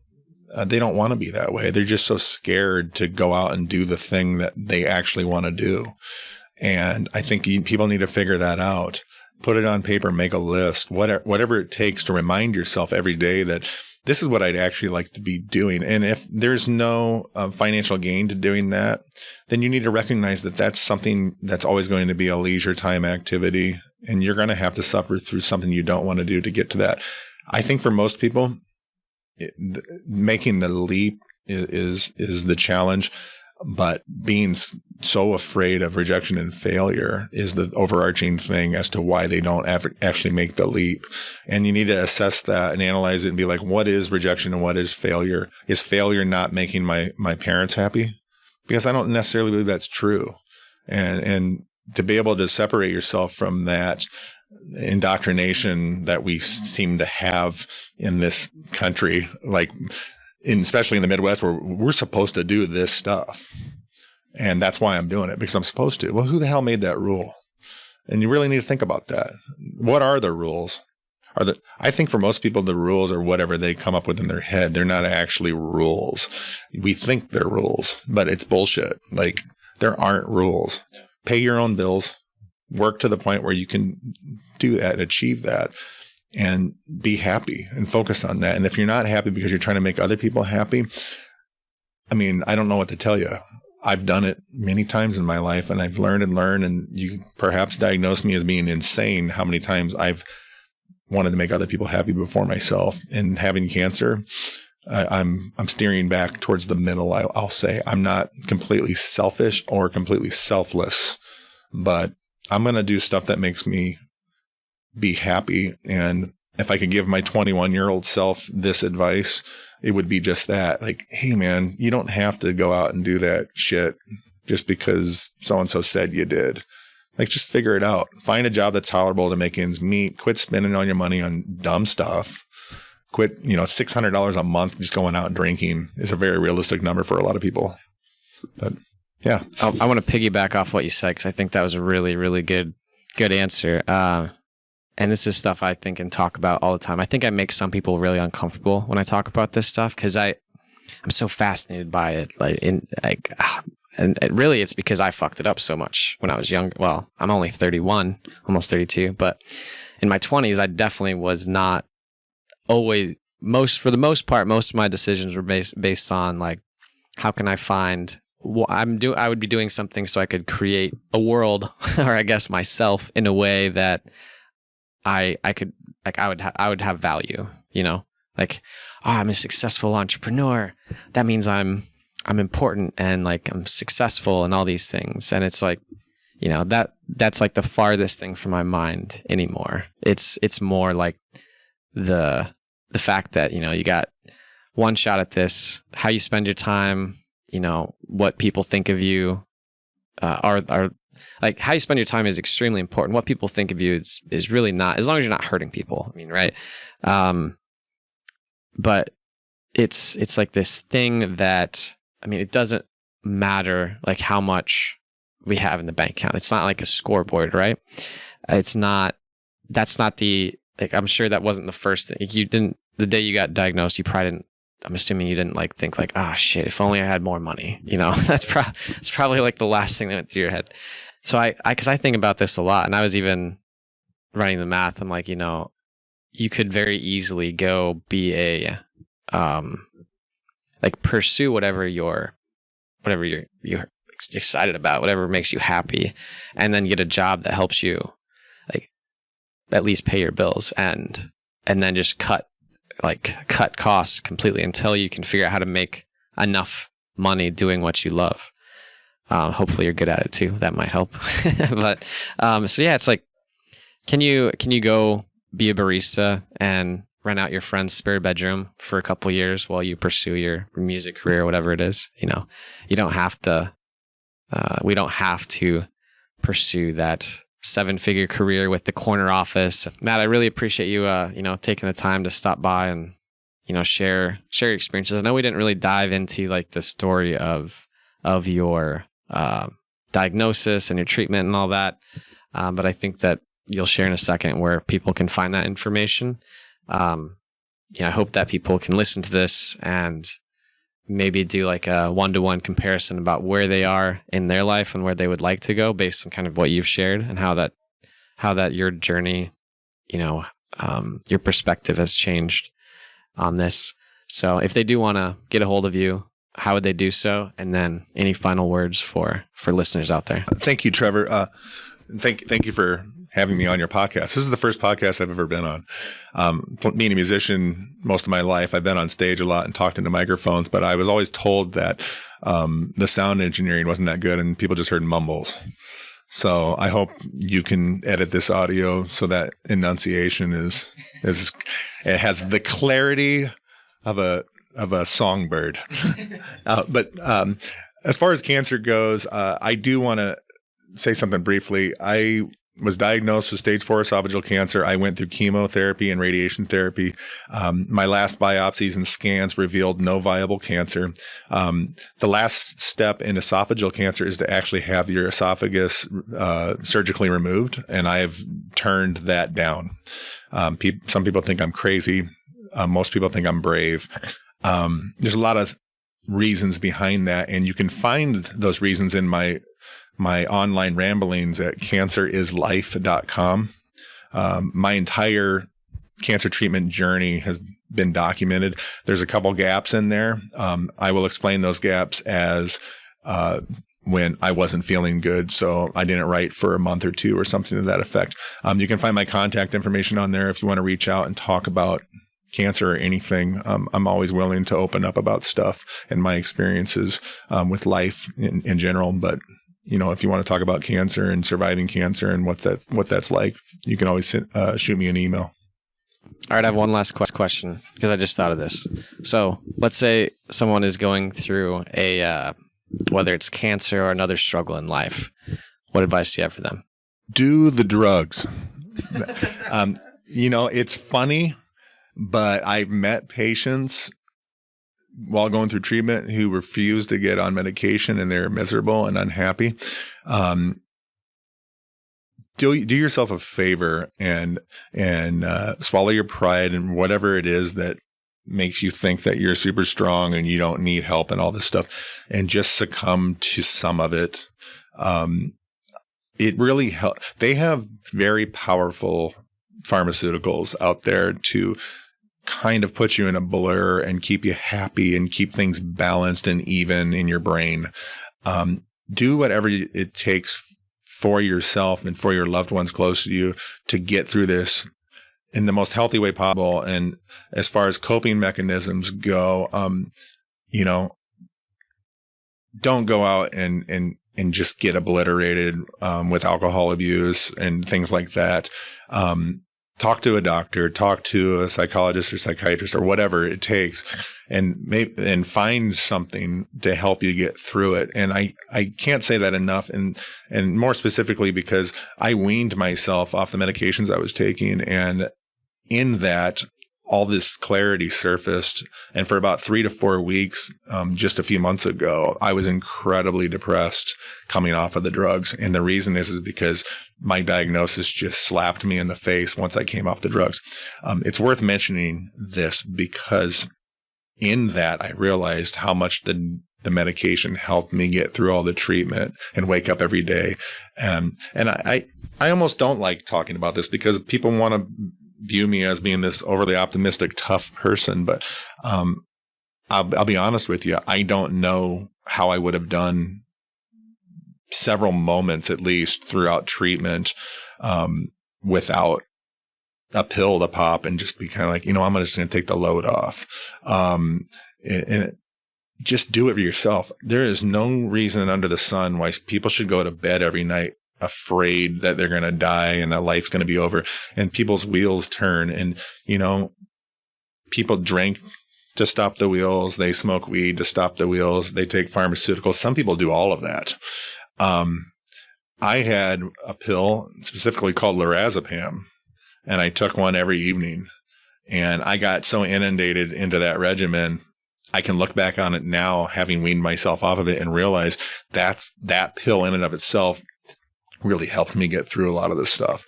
they don't want to be that way. They're just so scared to go out and do the thing that they actually want to do. And I think people need to figure that out. Put it on paper, make a list, whatever it takes to remind yourself every day that this is what I'd actually like to be doing. And if there's no financial gain to doing that, then you need to recognize that that's something that's always going to be a leisure time activity. And you're going to have to suffer through something you don't want to do to get to that. I think for most people, making the leap is the challenge. But being so afraid of rejection and failure is the overarching thing as to why they don't actually make the leap. And you need to assess that and analyze it and be like, what is rejection and what is failure? Is failure not making my parents happy? Because I don't necessarily believe that's true. And to be able to separate yourself from that indoctrination that we seem to have in this country, like especially in the Midwest, where we're supposed to do this stuff. And that's why I'm doing it, because I'm supposed to. Well, who the hell made that rule? And you really need to think about that. What are the rules? I think for most people, the rules are whatever they come up with in their head. They're not actually rules. We think they're rules, but it's bullshit. Like, there aren't rules. Yeah. Pay your own bills. Work to the point where you can do that and achieve that and be happy and focus on that. And if you're not happy because you're trying to make other people happy, I mean, I don't know what to tell you. I've done it many times in my life, and I've learned, and you perhaps diagnose me as being insane how many times I've wanted to make other people happy before myself. And having cancer, I'm steering back towards the middle. I'll say I'm not completely selfish or completely selfless, but I'm going to do stuff that makes me be happy. And if I could give my 21-year-old self this advice, it would be just that. Like, hey, man, you don't have to go out and do that shit just because so-and-so said you did. Like, just figure it out. Find a job that's tolerable to make ends meet. Quit spending all your money on dumb stuff. Quit, $600 a month just going out and drinking is a very realistic number for a lot of people. But yeah. I want to piggyback off what you said, because I think that was a really, really good answer. And this is stuff I think and talk about all the time. I think I make some people really uncomfortable when I talk about this stuff, because I'm so fascinated by it. And really, it's because I fucked it up so much when I was young. Well, I'm only 31, almost 32, but in my 20s, I definitely was not always. For the most part, most of my decisions were based on like, how can I find I would be doing something so I could create a world, or I guess myself, in a way that I would have value, like, oh, I'm a successful entrepreneur. That means I'm important and like I'm successful and all these things. And it's like, that's like the farthest thing from my mind anymore. It's more like the fact that, you got one shot at this, how you spend your time, what people think of you, are like, how you spend your time is extremely important. What people think of you is really not, as long as you're not hurting people. I mean, right? But it's like this thing that, I mean, it doesn't matter like how much we have in the bank account. It's not like a scoreboard, right? That's not like, I'm sure that wasn't the first thing. The day you got diagnosed, you probably didn't, I'm assuming you didn't like think like, ah, shit, if only I had more money, that's probably like the last thing that went through your head. So cause I think about this a lot, and I was even running the math. I'm like, you could very easily go be like pursue whatever you're excited about, whatever makes you happy, and then get a job that helps you like at least pay your bills, and then just cut costs completely until you can figure out how to make enough money doing what you love. Hopefully you're good at it too. That might help. But so yeah, it's like, can you go be a barista and rent out your friend's spare bedroom for a couple of years while you pursue your music career, whatever it is? You don't have to. We don't have to pursue that 7-figure career with the corner office. Matt, I really appreciate you, taking the time to stop by and, share your experiences. I know we didn't really dive into like the story of your diagnosis and your treatment and all that, but I think that you'll share in a second where people can find that information. I hope that people can listen to this and maybe do like a 1-to-1 comparison about where they are in their life and where they would like to go based on kind of what you've shared, and how that your journey, your perspective has changed on this. So if they do want to get a hold of you, how would they do so? And then any final words for listeners out there? Thank you, Trevor. Thank you for having me on your podcast. This is the first podcast I've ever been on. Being a musician most of my life, I've been on stage a lot and talked into microphones, but I was always told that the sound engineering wasn't that good and people just heard mumbles. So I hope you can edit this audio so that enunciation is it has the clarity of a songbird. But as far as cancer goes, I do want to say something briefly. I was diagnosed with stage 4 esophageal cancer. I went through chemotherapy and radiation therapy. My last biopsies and scans revealed no viable cancer. The last step in esophageal cancer is to actually have your esophagus surgically removed, and I have turned that down. Some people think I'm crazy. Most people think I'm brave. There's a lot of reasons behind that, and you can find those reasons in my online ramblings at cancerislife.com. My entire cancer treatment journey has been documented. There's a couple gaps in there. I will explain those gaps as when I wasn't feeling good, so I didn't write for a month or two or something to that effect. You can find my contact information on there if you want to reach out and talk about cancer or anything. I'm always willing to open up about stuff and my experiences with life in general. But if you want to talk about cancer and surviving cancer and what that's like, you can always shoot me an email. All right, I have one last question because I just thought of this. So let's say someone is going through whether it's cancer or another struggle in life. What advice do you have for them? Do the drugs. It's funny, but I've met patients while going through treatment who refuse to get on medication and they're miserable and unhappy. Do yourself a favor and swallow your pride and whatever it is that makes you think that you're super strong and you don't need help and all this stuff, and just succumb to some of it. It really helps. They have very powerful pharmaceuticals out there to kind of put you in a blur and keep you happy and keep things balanced and even in your brain. Do whatever it takes for yourself and for your loved ones close to you to get through this in the most healthy way possible. And as far as coping mechanisms go, don't go out and just get obliterated with alcohol abuse and things like that. Talk to a doctor, talk to a psychologist or psychiatrist or whatever it takes, and find something to help you get through it. And I can't say that enough. And more specifically, because I weaned myself off the medications I was taking, and in that, all this clarity surfaced. And for about 3 to 4 weeks, just a few months ago, I was incredibly depressed coming off of the drugs. And the reason is because my diagnosis just slapped me in the face once I came off the drugs. It's worth mentioning this because in that, I realized how much the medication helped me get through all the treatment and wake up every day. And I almost don't like talking about this because people want to view me as being this overly optimistic, tough person. But I'll be honest with you. I don't know how I would have done several moments at least throughout treatment without a pill to pop and just be kind of like, I'm just going to take the load off. And just do it for yourself. There is no reason under the sun why people should go to bed every night afraid that they're going to die and that life's going to be over, and people's wheels turn. And, people drink to stop the wheels. They smoke weed to stop the wheels. They take pharmaceuticals. Some people do all of that. I had a pill specifically called lorazepam, and I took one every evening, and I got so inundated into that regimen. I can look back on it now, having weaned myself off of it, and realize that pill in and of itself really helped me get through a lot of this stuff.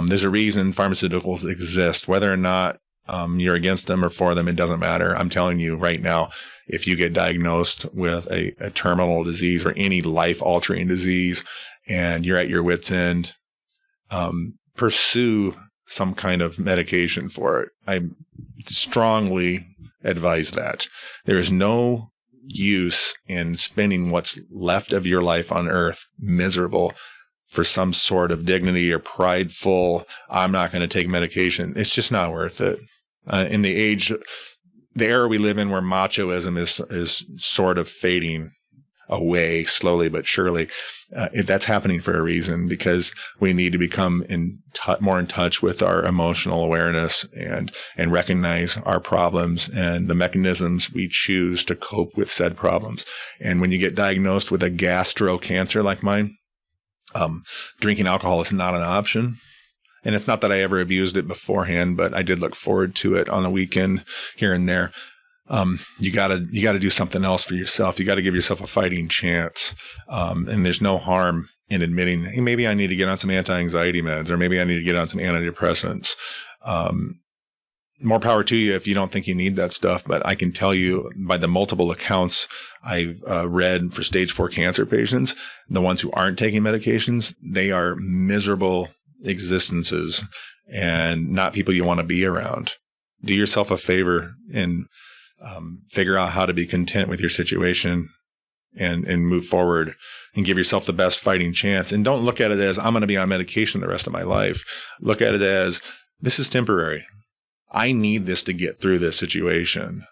There's a reason pharmaceuticals exist. Whether or not you're against them or for them, it doesn't matter. I'm telling you right now, if you get diagnosed with a terminal disease or any life-altering disease and you're at your wit's end, pursue some kind of medication for it. I strongly advise that. There is no use in spending what's left of your life on earth miserable for some sort of dignity or prideful, I'm not going to take medication. It's just not worth it. In the era we live in where machoism is sort of fading away slowly but surely, that's happening for a reason, because we need to become more in touch with our emotional awareness and recognize our problems and the mechanisms we choose to cope with said problems. And when you get diagnosed with a gastro cancer like mine, drinking alcohol is not an option. And it's not that I ever abused it beforehand, but I did look forward to it on a weekend here and there. You gotta do something else for yourself. You gotta give yourself a fighting chance. And there's no harm in admitting, hey, maybe I need to get on some anti-anxiety meds, or maybe I need to get on some antidepressants. More power to you if you don't think you need that stuff. But I can tell you by the multiple accounts I've read for stage 4 cancer patients, the ones who aren't taking medications, they are miserable existences and not people you want to be around. Do yourself a favor and figure out how to be content with your situation and move forward and give yourself the best fighting chance. And don't look at it as, I'm going to be on medication the rest of my life. Look at it as, this is temporary. I need this to get through this situation,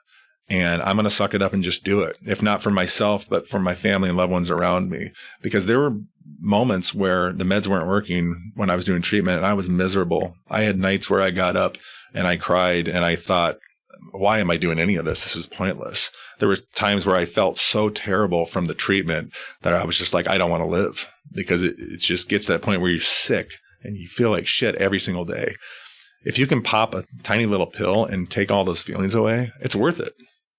and I'm going to suck it up and just do it. If not for myself, but for my family and loved ones around me, because there were moments where the meds weren't working when I was doing treatment and I was miserable. I had nights where I got up and I cried and I thought, why am I doing any of this? This is pointless. There were times where I felt so terrible from the treatment that I was just like, I don't want to live, because it just gets to that point where you're sick and you feel like shit every single day. If you can pop a tiny little pill and take all those feelings away, it's worth it,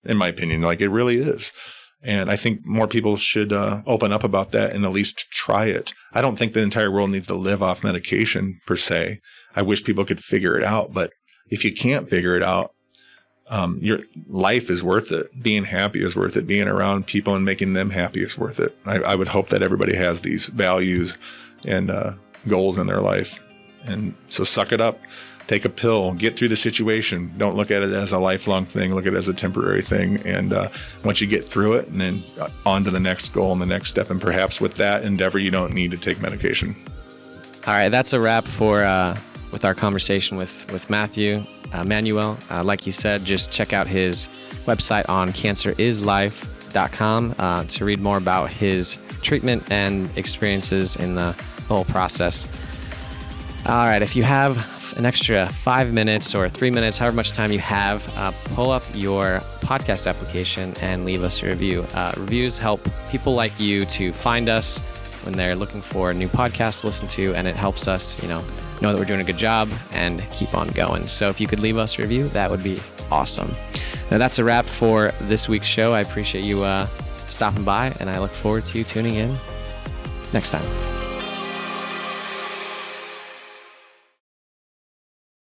in my opinion. Like, it really is. And I think more people should open up about that and at least try it. I don't think the entire world needs to live off medication per se. I wish people could figure it out. But if you can't figure it out, your life is worth it. Being happy is worth it. Being around people and making them happy is worth it. I would hope that everybody has these values and goals in their life. And so suck it up. Take a pill, get through the situation. Don't look at it as a lifelong thing. Look at it as a temporary thing. And once you get through it, and then on to the next goal and the next step. And perhaps with that endeavor, you don't need to take medication. All right, that's a wrap for with our conversation with Manuel. Like he said, just check out his website on cancerislife.com to read more about his treatment and experiences in the whole process. All right, if you have an extra 5 minutes or 3 minutes, however much time you have, pull up your podcast application and leave us a review. Reviews help people like you to find us when they're looking for a new podcast to listen to, and it helps us, know that we're doing a good job and keep on going. So if you could leave us a review, that would be awesome. Now that's a wrap for this week's show. I appreciate you stopping by, and I look forward to you tuning in next time.